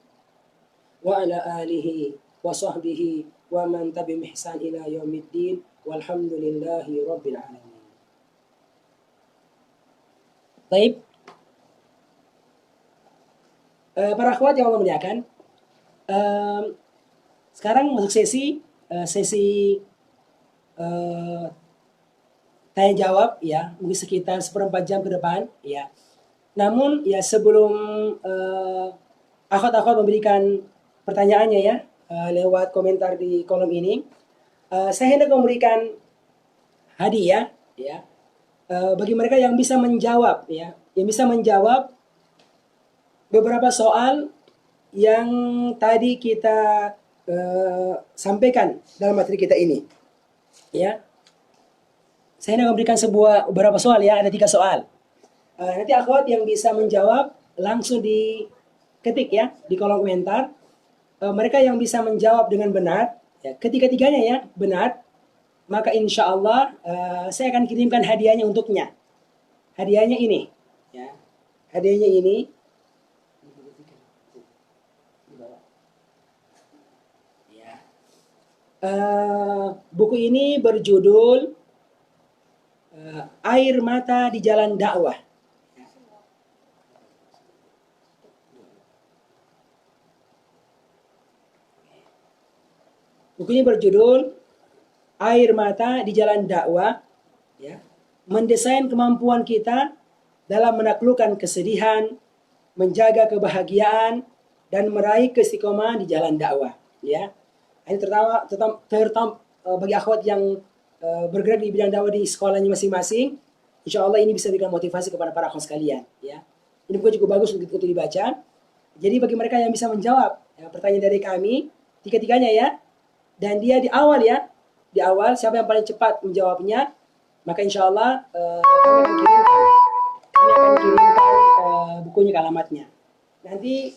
wa ala alihi wa sahbihi wa man tabi'ahum ihsan ila yaumiddin. Walhamdulillahi rabbil alamin. Baik. Para akhwat yang Allah muliakan, sekarang masuk sesi tanya jawab ya, mungkin sekitar 1/4 jam ke depan ya. Namun ya sebelum akhwat-akhwat memberikan pertanyaannya ya lewat komentar di kolom ini, saya hendak memberikan hadiah ya bagi mereka yang bisa menjawab ya, yang bisa menjawab beberapa soal yang tadi kita sampaikan dalam materi kita ini, ya. Saya hendak memberikan beberapa soal ya, ada 3 soal. Nanti akhwat yang bisa menjawab langsung diketik ya di kolom komentar. Mereka yang bisa menjawab dengan benar, ya, ketiga-tiganya ya benar, maka insya Allah saya akan kirimkan hadiahnya untuknya. Hadiahnya ini, ya. Hadiahnya ini. Buku ini berjudul Air Mata di Jalan Dakwah. Buku ini berjudul Air Mata di Jalan Dakwah, ya, mendesain kemampuan kita dalam menaklukkan kesedihan, menjaga kebahagiaan, dan meraih keistiqomahan di jalan dakwah. Ya. Ini terutama bagi akhwat yang bergerak di bidang dakwah di sekolahnya masing-masing, insya Allah ini bisa memberikan motivasi kepada para akhwat sekalian. Ya. Ini buku cukup bagus untuk dibaca. Jadi bagi mereka yang bisa menjawab ya, pertanyaan dari kami, tiga-tiganya ya, dan dia di awal ya, di awal siapa yang paling cepat menjawabnya, maka insya Allah kami akan kirimkan bukunya ke alamatnya. Nanti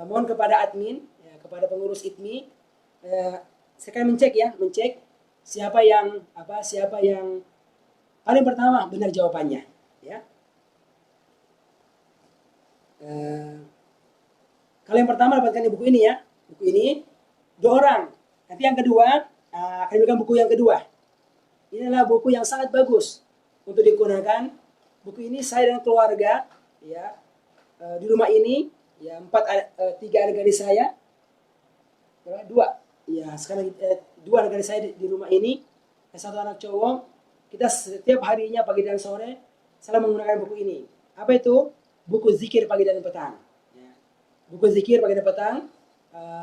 mohon kepada admin, ya, kepada pengurus ITMI, saya akan mencek siapa yang paling pertama benar jawabannya, ya. Kalau yang pertama dapatkan di buku ini ya, buku ini 2 orang. Nanti yang kedua akan diberikan buku yang kedua. Ini adalah buku yang sangat bagus untuk digunakan. Buku ini saya dan keluarga, ya, di rumah ini, ya, 3 anak gadis saya, 2, ya, sekarang 2 anak gadis saya di rumah ini, 1 anak cowok. Kita setiap harinya pagi dan sore selalu menggunakan buku ini. Apa itu? Buku zikir pagi dan petang. Ya. Buku zikir pagi dan petang,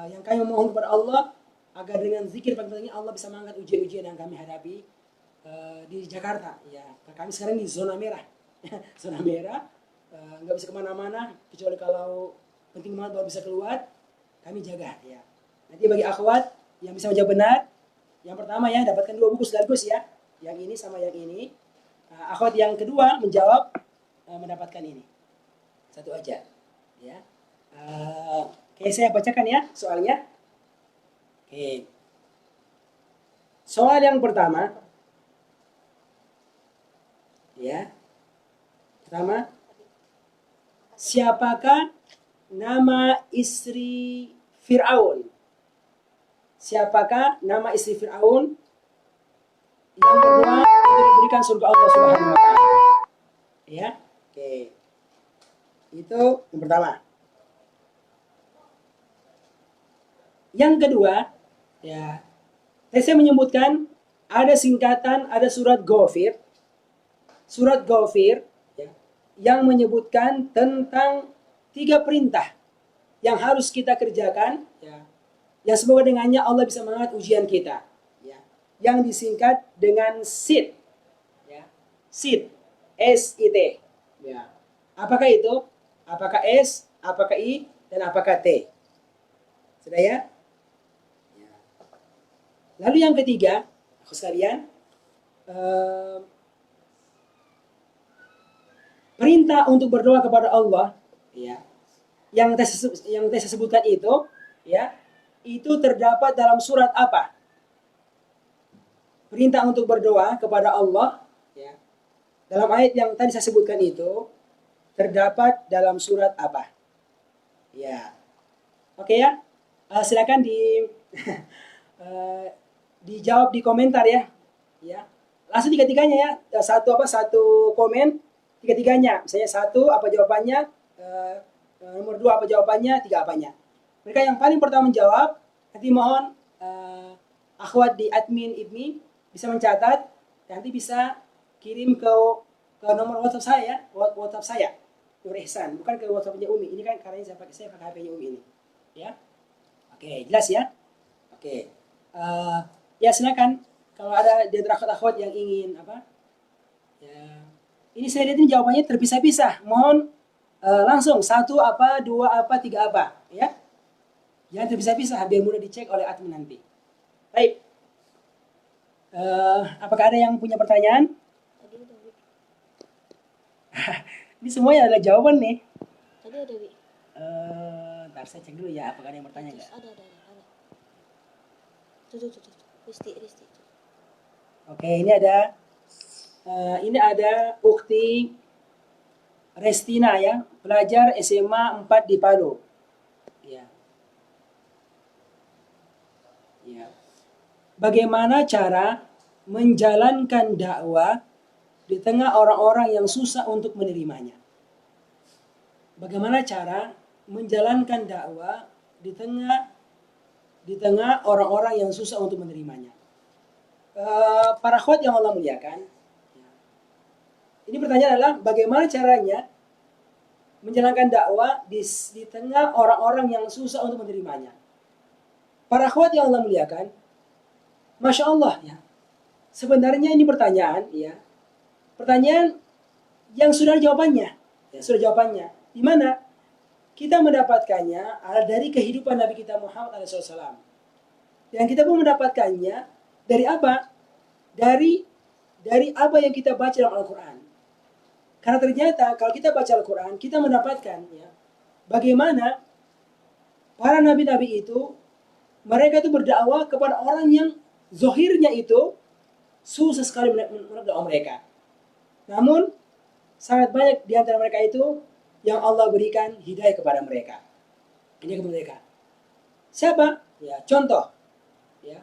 yang kami memohon kepada Allah agar dengan zikir pagi dan petang ini Allah bisa mengangkat ujian-ujian yang kami hadapi di Jakarta. Ya, kami sekarang di zona merah, zona merah, nggak bisa kemana-mana kecuali kalau penting banget baru bisa keluar. Kami jaga, ya. Nanti bagi akhwat yang bisa menjawab benar, yang pertama ya dapatkan 2 buku sekaligus ya, yang ini sama yang ini. Akhwat yang kedua menjawab mendapatkan ini, 1 aja, ya. Oke, saya bacakan ya soalnya. Oke, soal yang pertama. Ya. Pertama, siapakah nama istri Fir'aun? Siapakah nama istri Fir'aun yang berdoa untuk diberikan surga Allah Subhanahu wa taala? Ya. Oke. Itu yang pertama. Yang kedua, ya. Saya menyebutkan ada singkatan, ada surat Ghafir. Surat Ghafir, ya, yang menyebutkan tentang 3 perintah yang harus kita kerjakan, ya, yang semoga dengannya Allah bisa mengangkat ujian kita, ya, yang disingkat dengan SIT, ya, SIT, SIT, ya. Apakah itu? Apakah S, apakah I, dan apakah T? Sudah ya? Lalu yang ketiga, aku sekalian, perintah untuk berdoa kepada Allah, ya, yang saya sebutkan itu, ya, itu terdapat dalam surat apa? Perintah untuk berdoa kepada Allah, ya, dalam ayat yang tadi saya sebutkan itu terdapat dalam surat apa? Ya, oke ya, silakan dijawab di komentar ya, ya, langsung tiga-tiganya ya, satu komen. Tiga-tiganya, misalnya 1 apa jawabannya, nomor 2 apa jawabannya, 3 apanya. Mereka yang paling pertama menjawab, nanti mohon akhwat di admin IBMI bisa mencatat, nanti bisa kirim ke nomor WhatsApp saya, Nur Ihsan, bukan ke WhatsAppnya Umi. Ini kan karena saya pakai HP-nya Umi ini, ya. Oke, jelas ya. Oke, ya silakan kalau ada di antara akhwat yang ingin apa, ya. Ini saya lihat ini jawabannya terpisah-pisah. Mohon langsung 1 apa, 2 apa, 3 apa, ya. Jangan terpisah-pisah biar mudah dicek oleh admin nanti. Baik. Apakah ada yang punya pertanyaan? Ini semuanya adalah jawaban nih. Tadi ada, Wi. Ntar saya cek dulu ya, apakah ada yang bertanya nggak? Ada. Tuh. Risti. Oke, ini ada Ukti Restina ya, pelajar SMA 4 di Palu. Ya. Ya. Bagaimana cara menjalankan dakwah di tengah orang-orang yang susah untuk menerimanya? Bagaimana cara menjalankan dakwah di tengah orang-orang yang susah untuk menerimanya? Para akhwat yang Allah muliakan, ini pertanyaan adalah bagaimana caranya menjalankan dakwah di tengah orang-orang yang susah untuk menerimanya. Para akhwat yang Allah muliakan, Masya Allah ya. Sebenarnya ini pertanyaan ya. Pertanyaan yang sudah jawabannya. Ya, sudah jawabannya. Di mana kita mendapatkannya adalah dari kehidupan Nabi kita Muhammad SAW. Dan kita pun mendapatkannya dari apa? Dari apa yang kita baca dalam Al-Quran. Karena ternyata kalau kita baca Al-Quran, kita mendapatkan ya, bagaimana para nabi-nabi itu, mereka itu berdakwah kepada orang yang Zohirnya itu susah sekali menurut doa mereka. Namun sangat banyak di antara mereka itu yang Allah berikan hidayah kepada mereka. Hidayah kepada mereka. Siapa? Ya, contoh. Ya.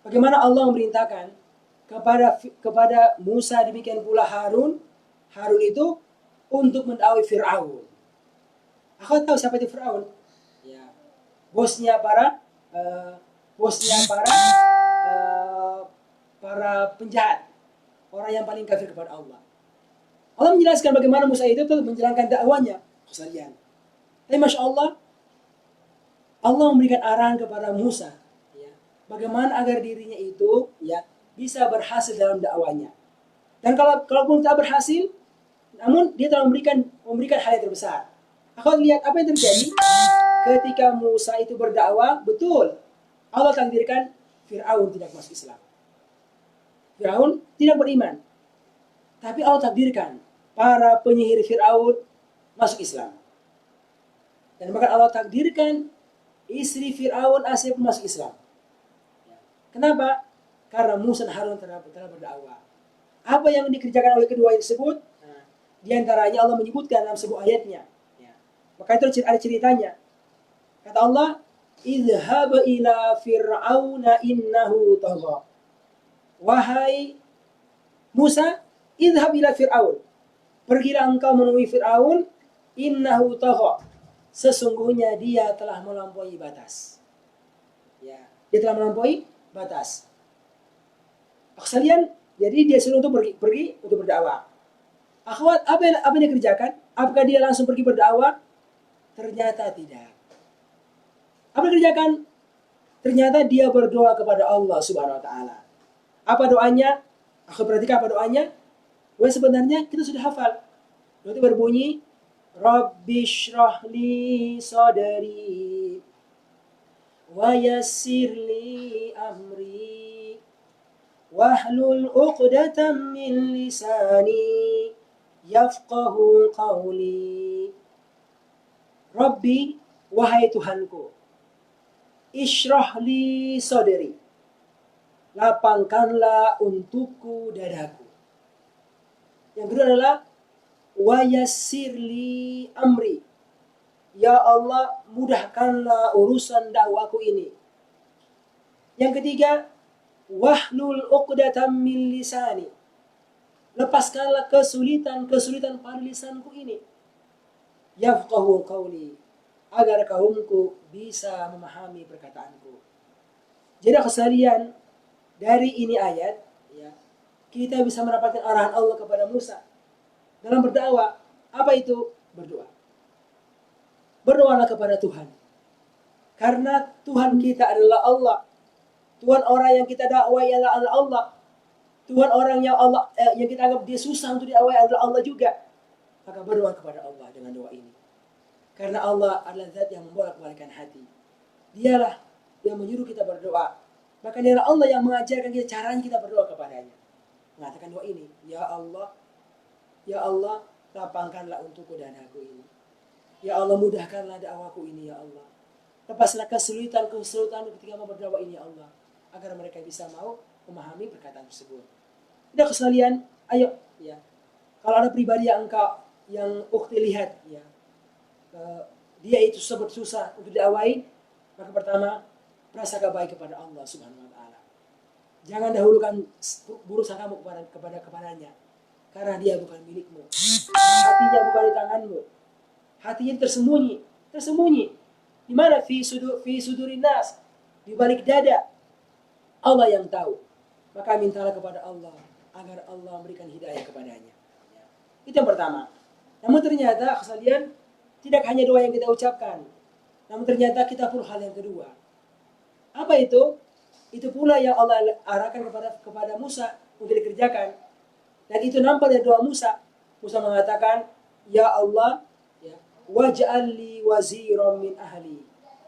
Bagaimana Allah memerintahkan kepada Musa, demikian pula Harun. Harun itu untuk mendakwai Fir'aun. Aku tahu siapa itu Fir'aun. Ya. Bosnya para para penjahat, orang yang paling kafir kepada Allah. Allah menjelaskan bagaimana Musa itu tetap menjalankan dakwanya kesalian. Tapi Masya Allah, Allah memberikan arahan kepada Musa, ya, bagaimana agar dirinya itu ya bisa berhasil dalam dakwanya. Dan kalaupun tak berhasil, namun dia telah memberikan hal yang terbesar. Aku lihat apa yang terjadi ketika Musa itu berdakwah, betul Allah takdirkan Fir'aun tidak masuk Islam. Fir'aun tidak beriman. Tapi Allah takdirkan para penyihir Fir'aun masuk Islam. Dan bahkan Allah takdirkan istri Fir'aun Asia pun masuk Islam. Kenapa? Karena Musa dan Harun telah berdakwah. Apa yang dikerjakan oleh kedua tersebut? Nah, di antaranya Allah menyebutkan dalam sebuah ayatnya. Ya. Maka itu ada ceritanya. Kata Allah, "Idhhab ila fir'auna innahu tagha." Wahai Musa, idhhab ila fir'aun. Pergilah engkau menemui Fir'aun, innahu tagha. Sesungguhnya dia telah melampaui batas. Ya, dia telah melampaui batas. Sekalian, jadi dia suruh untuk pergi untuk berdakwah. Akhwat, apa yang dia kerjakan? Apakah dia langsung pergi berdakwah? Ternyata tidak. Apa yang dikerjakan? Ternyata dia berdoa kepada Allah Subhanahu wa taala. Apa doanya? Aku perhatikan apa doanya. Wah, sebenarnya kita sudah hafal. Doa itu berbunyi, Rabbi shrah li sadri wa yassir li amri wahlul 'uqdatam min lisani yafqahu qawli. Rabbi, wahai Tuhanku, ishrah li sadri, lapangkanlah untukku dadaku. Yang kedua adalah wa yassir li amri, ya Allah mudahkanlah urusan dakwaku ini. Yang ketiga, wahlul 'uqdatam min lisani, lepaskanlah kesulitan pada lisanku ini. Yafqahu qawli, agar kaumku bisa memahami perkataanku. Jadi sekalian, dari ini ayat, ya, kita bisa mendapatkan arahan Allah kepada Musa dalam berdakwah. Apa itu? Berdoa. Berdoalah kepada Tuhan. Karena Tuhan kita adalah Allah. Tuhan orang yang kita dakwai adalah Allah. Tuhan orang yang kita anggap dia susah untuk didakwai adalah Allah juga. Maka berdoa kepada Allah dengan doa ini. Karena Allah adalah zat yang membolak-balikkan hati. Dialah yang menyuruh kita berdoa. Maka dialah Allah yang mengajarkan kita caranya kita berdoa kepadanya. Mengatakan doa ini, Ya Allah, lapangkanlah untukku dadaku ini. Ya Allah, mudahkanlah dakwaku ini, Ya Allah. Lepaslah kesulitan ketika mau berdakwah ini, Ya Allah. Agar mereka bisa mau memahami perkataan tersebut. Tidak sekalian, ayo, ya. Kalau ada pribadi yang ukhti lihat, ya, dia itu susah untuk diawain, maka pertama, prasangka baik kepada Allah Subhanahu wa taala. Jangan dahulukan buruk sangkamu kepadanya. Karena dia bukan milikmu. Hatinya bukan di tanganmu. Hatinya tersembunyi. Di mana? Fi sudurin nas, di balik dada. Allah yang tahu. Maka mintalah kepada Allah agar Allah memberikan hidayah kepadanya. Ya. Itu yang pertama. Namun ternyata sekalian, tidak hanya doa yang kita ucapkan. Namun ternyata kita perlu hal yang kedua. Apa itu? Itu pula yang Allah arahkan kepada Musa untuk dikerjakan. Dan itu nampak dari doa Musa. Musa mengatakan, Ya Allah, ya, waj'al li waziran min ahli.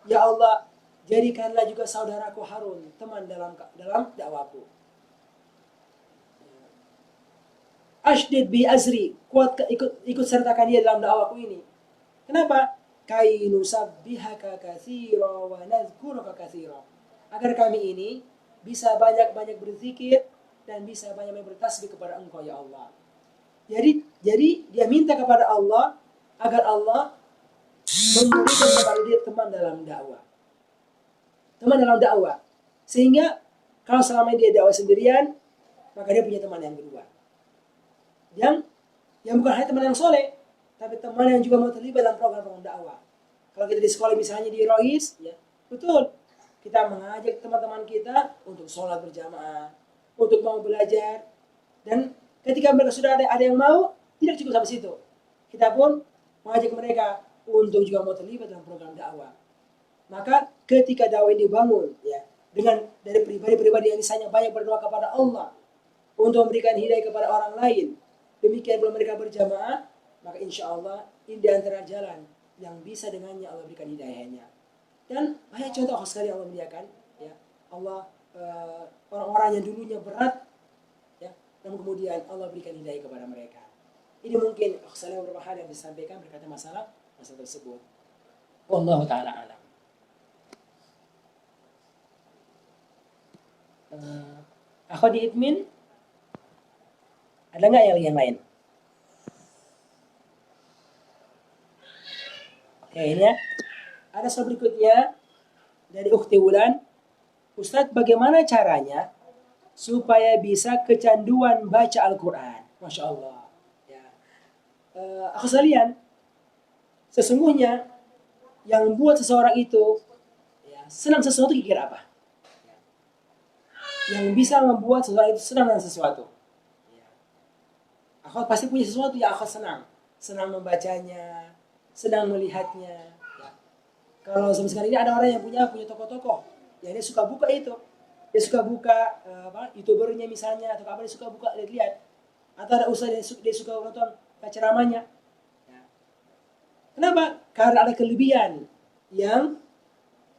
Ya Allah, jadikanlah juga saudaraku Harun teman dalam dakwaku. Ashdid bi azri, ikut sertakan dia dalam dakwaku ini. Kenapa? Kai nusabbihaka katsira wa nadhkuruka katsira. Agar kami ini bisa banyak-banyak berzikir, dan bisa banyak-banyak bertasbih kepada Engkau ya Allah. Jadi dia minta kepada Allah agar Allah memberikan kepada dia teman dalam dakwah. Teman dalam dakwah. Sehingga kalau selama ini dia dakwah sendirian, maka dia punya teman yang kedua. Yang bukan hanya teman yang soleh, tapi teman yang juga mau terlibat dalam program-program dakwah. Kalau kita di sekolah misalnya di Rois, ya betul. Kita mengajak teman-teman kita untuk sholat berjamaah, untuk mau belajar. Dan ketika mereka sudah ada yang mau, tidak cukup sampai situ. Kita pun mengajak mereka untuk juga mau terlibat dalam program dakwah. Maka ketika dakwah ini dibangun, ya, dengan dari pribadi-pribadi yang misalnya banyak berdoa kepada Allah untuk memberikan hidayah kepada orang lain, demikian pula mereka berjamaah, maka insya Allah ini di antara jalan yang bisa dengannya Allah berikan hidayahnya. Dan banyak contoh sekali Allah muliakan, ya Allah orang-orang yang dulunya berat, ya, dan kemudian Allah berikan hidayah kepada mereka. Ini mungkin sekali beberapa hal yang disampaikan berkaitan masalah tersebut. Wallahu taala alam. Akhwati Idmin, ada nggak yang lain? Oke, ini ya. Ada soal berikutnya dari Ukhti Wulan. Ustadz, bagaimana caranya supaya bisa kecanduan baca Al-Quran? Masya Allah. Ya. Aku sekalian, sesungguhnya yang buat seseorang itu ya, senang sesuatu kira-kira apa? Ya. Yang bisa membuat seseorang itu senang dengan sesuatu. Ya. Aku pasti punya sesuatu yang aku senang. Senang membacanya, senang melihatnya. Kalau sekarang ini ada orang yang punya toko-toko, ya dia suka buka itu, dia suka buka youtubernya misalnya atau apa, dia suka buka lihat-lihat, atau ada usaha dia suka nonton ceramahnya. Ya. Kenapa? Karena ada kelebihan yang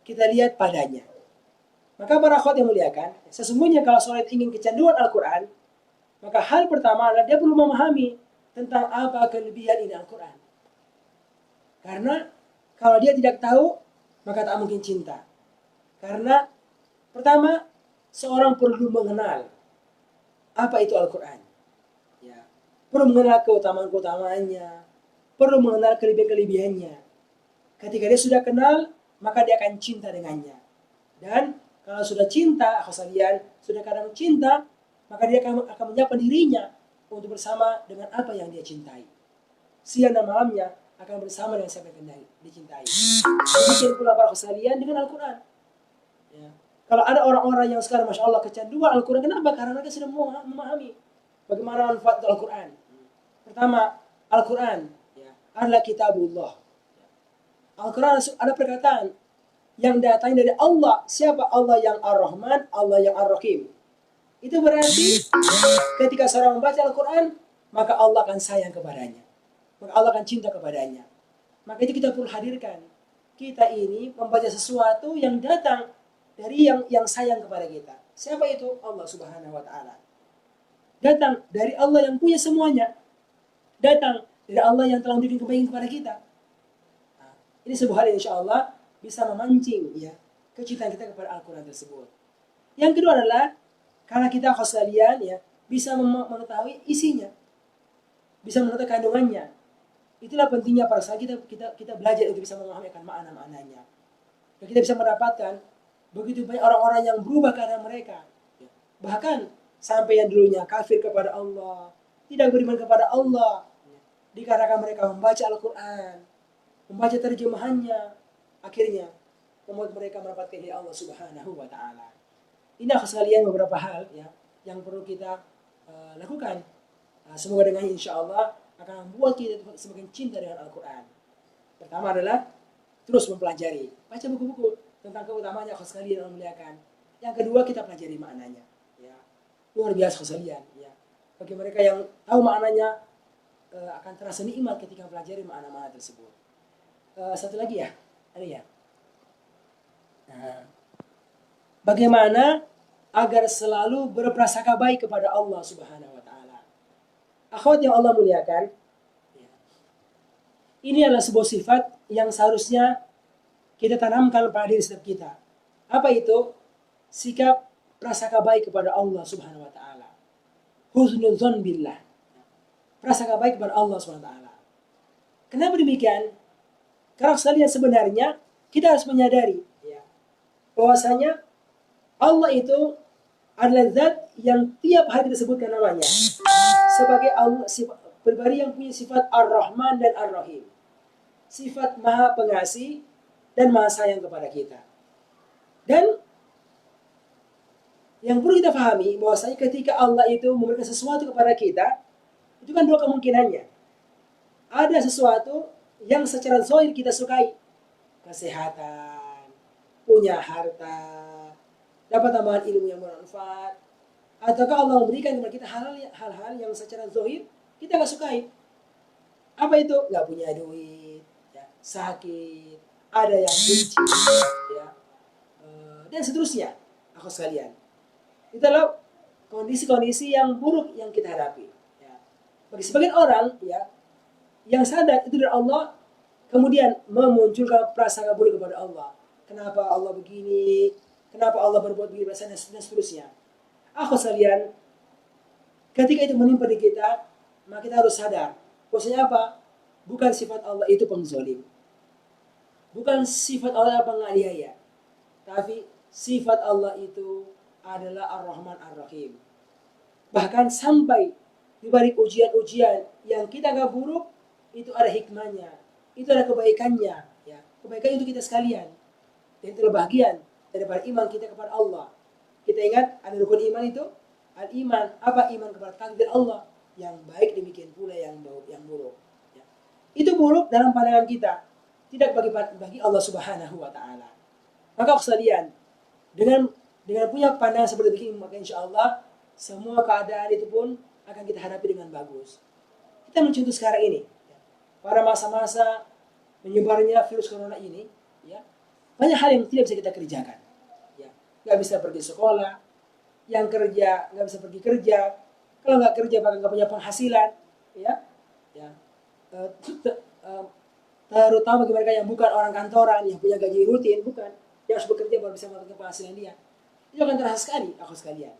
kita lihat padanya. Maka para akhwat yang muliakan, sesungguhnya kalau seorang ingin kecanduan Al-Quran, maka hal pertama adalah dia perlu memahami tentang apa kelebihan ini Al-Quran. Karena kalau dia tidak tahu, maka tak mungkin cinta. Karena pertama, seorang perlu mengenal apa itu Al-Quran. Ya. Perlu mengenal keutamaan-keutamaannya, perlu mengenal kelebihan-kelebihannya. Ketika dia sudah kenal, maka dia akan cinta dengannya. Dan kalau sudah cinta, sudah kadang cinta, maka dia akan menyiapkan dirinya untuk bersama dengan apa yang dia cintai. Siang dan malamnya akan bersama dengan siapa yang dicintai. Demikian pula para sekalian dengan Al-Quran. Ya. Kalau ada orang-orang yang sekarang Masya Allah kecanduan Al-Quran, kenapa? Karena mereka sudah memahami bagaimana manfaat Al-Quran. Pertama, Al-Quran ya, adalah kitabullah. Al-Quran ada perkataan yang datang dari Allah. Siapa? Allah yang Ar-Rahman, Allah yang Ar-Rahim. Itu berarti ketika seorang membaca Al-Quran, maka Allah akan sayang kepadanya. Maka Allah akan cinta kepadanya. Maka itu kita perlu hadirkan. Kita ini membaca sesuatu yang datang dari yang sayang kepada kita. Siapa itu? Allah Subhanahu wa Ta'ala. Datang dari Allah yang punya semuanya. Datang dari Allah yang telah memberikan kebaikan kepada kita. Nah, ini sebuah hal yang insya Allah bisa memancing ya kecintaan kita kepada Al-Quran tersebut. Yang kedua adalah karena kita sekalian ya bisa mengetahui isinya, bisa mengetahui kandungannya. Itulah pentingnya pada saat kita belajar untuk bisa memahami akan makna-maknanya. Dan kita bisa mendapatkan begitu banyak orang-orang yang berubah karena mereka. Bahkan sampai yang dulunya kafir kepada Allah, tidak beriman kepada Allah, dikarenakan mereka membaca Al-Quran, membaca terjemahannya, akhirnya membuat mereka mendapatkan hidayah Allah Subhanahu wa Ta'ala. Ini sekalian beberapa hal ya yang perlu kita lakukan. Semoga dengan insya Allah akan membuat kita semakin cinta dengan Al-Quran. Pertama adalah terus mempelajari, baca buku-buku tentang keutamanya sekalian yang memuliakan. Yang kedua kita pelajari maknanya. Ya. Luar biasa sekalian. Ya. Bagi mereka yang tahu maknanya akan terasa nikmat ketika mempelajari makna-makna tersebut. Satu lagi ya, ada ya. Nah, bagaimana agar selalu berprasangka baik kepada Allah Subhanahu wa Ta'ala. Akhwat yang Allah muliakan, ini adalah sebuah sifat yang seharusnya kita tanamkan pada diri setiap kita. Apa itu? Sikap prasangka baik kepada Allah Subhanahu wa taala. Husnudzon billah. Prasangka baik kepada Allah Subhanahu wa taala. Kenapa demikian? Karena sekalian sebenarnya kita harus menyadari ya, bahwasanya Allah itu adalah zat yang tiap hari kita sebutkan namanya sebagai Allah, pribadi yang punya sifat Ar-Rahman dan Ar-Rahim. Sifat Maha Pengasih dan Maha Sayang kepada kita. Dan yang perlu kita pahami bahwasanya ketika Allah itu memberikan sesuatu kepada kita, itu kan dua kemungkinannya. Ada sesuatu yang secara zahir kita sukai, kesehatan, punya harta, dapat tambahan ilmu yang bermanfaat, ataukah Allah memberikan kepada kita hal-hal yang secara zahir kita nggak sukai. Apa itu? Nggak punya duit, ya, sakit, ada yang benci, ya, dan seterusnya. Aku sekalian, itu adalah kondisi-kondisi yang buruk yang kita hadapi. Ya. Bagi sebagian orang, ya, yang sadar itu dari Allah, kemudian memunculkan prasangka buruk kepada Allah. Kenapa Allah begini? Kenapa Allah berbuat begini? Dan seterusnya. Aku sekalian, ketika itu menimpa di kita, maka kita harus sadar. Maksudnya apa? Bukan sifat Allah itu pengzalim. Bukan sifat Allah penganiaya. Tapi sifat Allah itu adalah Ar-Rahman Ar-Rahim. Bahkan sampai di balik ujian-ujian yang kita gak buruk, itu ada hikmahnya, itu ada kebaikannya, ya. Kebaikan itu kita sekalian. Dan itulah bagian daripada iman kita kepada Allah. Kita ingat ada rukun iman itu, al-iman, apa iman kepada takdir Allah, yang baik demikian pula yang buruk. Ya. Itu buruk dalam pandangan kita, tidak bagi Allah Subhanahu wa taala. Maka sekalian, dengan punya pandangan seperti ini, maka insya Allah semua keadaan itu pun akan kita hadapi dengan bagus. Kita mencontoh sekarang ini. Pada masa-masa menyebarnya virus corona ini, ya, banyak hal yang tidak bisa kita kerjakan. Ya, nggak bisa pergi sekolah, yang kerja nggak bisa pergi kerja, kalau nggak kerja bahkan nggak punya penghasilan, ya, terutama bagi mereka yang bukan orang kantoran, yang punya gaji rutin, bukan, yang harus bekerja baru bisa mendapatkan penghasilan dia, itu akan terasa sekali, aku sekalian.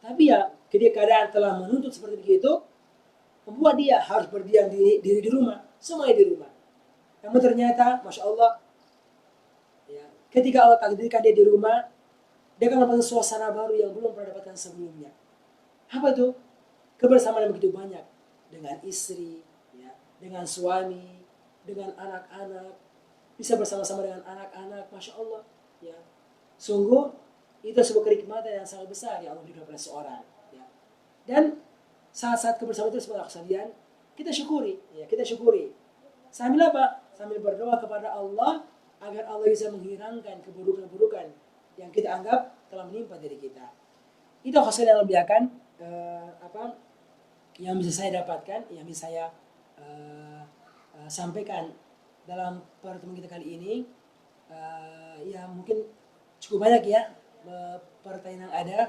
Tapi ya, ketika keadaan telah menuntut seperti begitu, membuat dia harus berdiam diri di rumah, semuanya di rumah. Namun ternyata, Masya Allah, ya, ketika Allah takdirkan dia di rumah, dia akan mendapatkan suasana baru yang belum pernah dapatkan sebelumnya. Apa itu? Kebersamaan yang begitu banyak dengan istri, ya, dengan suami, dengan anak-anak, bisa bersama-sama dengan anak-anak, Masya Allah. Ya. Sungguh, itu sebuah kenikmatan yang sangat besar yang Allah berikan kepada seorang. Ya. Dan saat-saat kebersamaan itu sebagai sekalian, kita syukuri, ya, kita syukuri. Sambil apa? Sambil berdoa kepada Allah agar Allah bisa menghilangkan keburukan-keburukan yang kita anggap telah menimpa diri kita. Itu khasnya yang membiarkan yang bisa saya dapatkan, yang bisa saya sampaikan dalam pertemuan kita kali ini. Ya mungkin cukup banyak ya pertanyaan yang ada.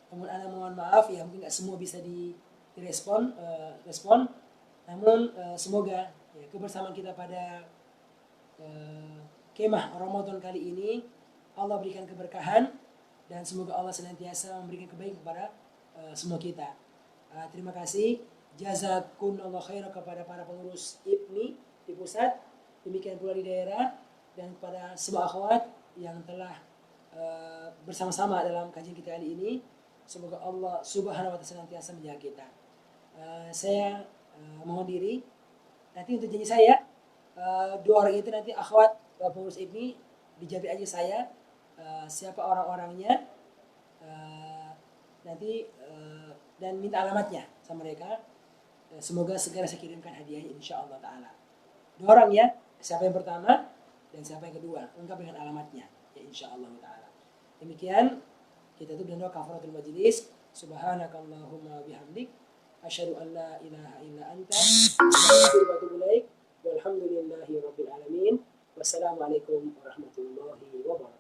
Kemudian Anda mohon maaf ya, mungkin nggak semua bisa direspon, namun semoga ya, kebersamaan kita pada kemah Ramadan kali ini Allah berikan keberkahan dan semoga Allah senantiasa memberikan kebaikan kepada semua kita. Terima kasih, jazakumullah khairan kepada para pengurus IPMI di pusat, demikian pula di daerah, dan kepada semua akhwat yang telah bersama-sama dalam kajian kita kali ini. Semoga Allah Subhanahu wa taala senantiasa menjaga kita. Saya mohon diri. Nanti untuk janji saya, 2 orang itu nanti akhwat pengurus IPMI dijawab aja saya siapa orang-orangnya, nanti dan minta alamatnya sama mereka. Semoga segera saya kirimkan hadiahnya insyaallah taala. 2 orang ya, siapa yang pertama dan siapa yang kedua, lengkap dengan alamatnya ya insyaallah taala. Demikian kita tutup dengan doa kafaratul majlis. Subhanakallahumma bihamdik asyhadu an la ilaha illa anta astaghfiruka wa atubu ilaik. Walhamdulillahi rabbil alamin. Wassalamualaikum warahmatullahi wabarakatuh.